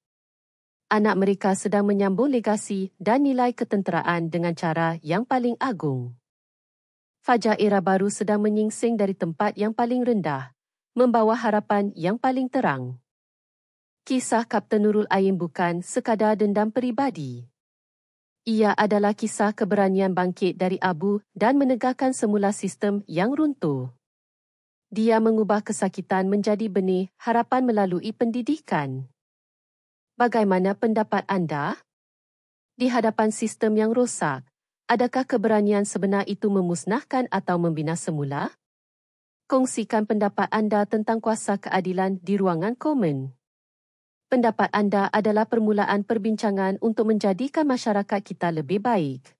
Anak mereka sedang menyambung legasi dan nilai ketenteraan dengan cara yang paling agung. Fajar era baru sedang menyingsing dari tempat yang paling rendah, membawa harapan yang paling terang. Kisah Kapten Nurul Ain bukan sekadar dendam peribadi. Ia adalah kisah keberanian bangkit dari abu dan menegakkan semula sistem yang runtuh. Dia mengubah kesakitan menjadi benih harapan melalui pendidikan. Bagaimana pendapat anda? Di hadapan sistem yang rosak, adakah keberanian sebenar itu memusnahkan atau membina semula? Kongsikan pendapat anda tentang kuasa keadilan di ruangan komen. Pendapat anda adalah permulaan perbincangan untuk menjadikan masyarakat kita lebih baik.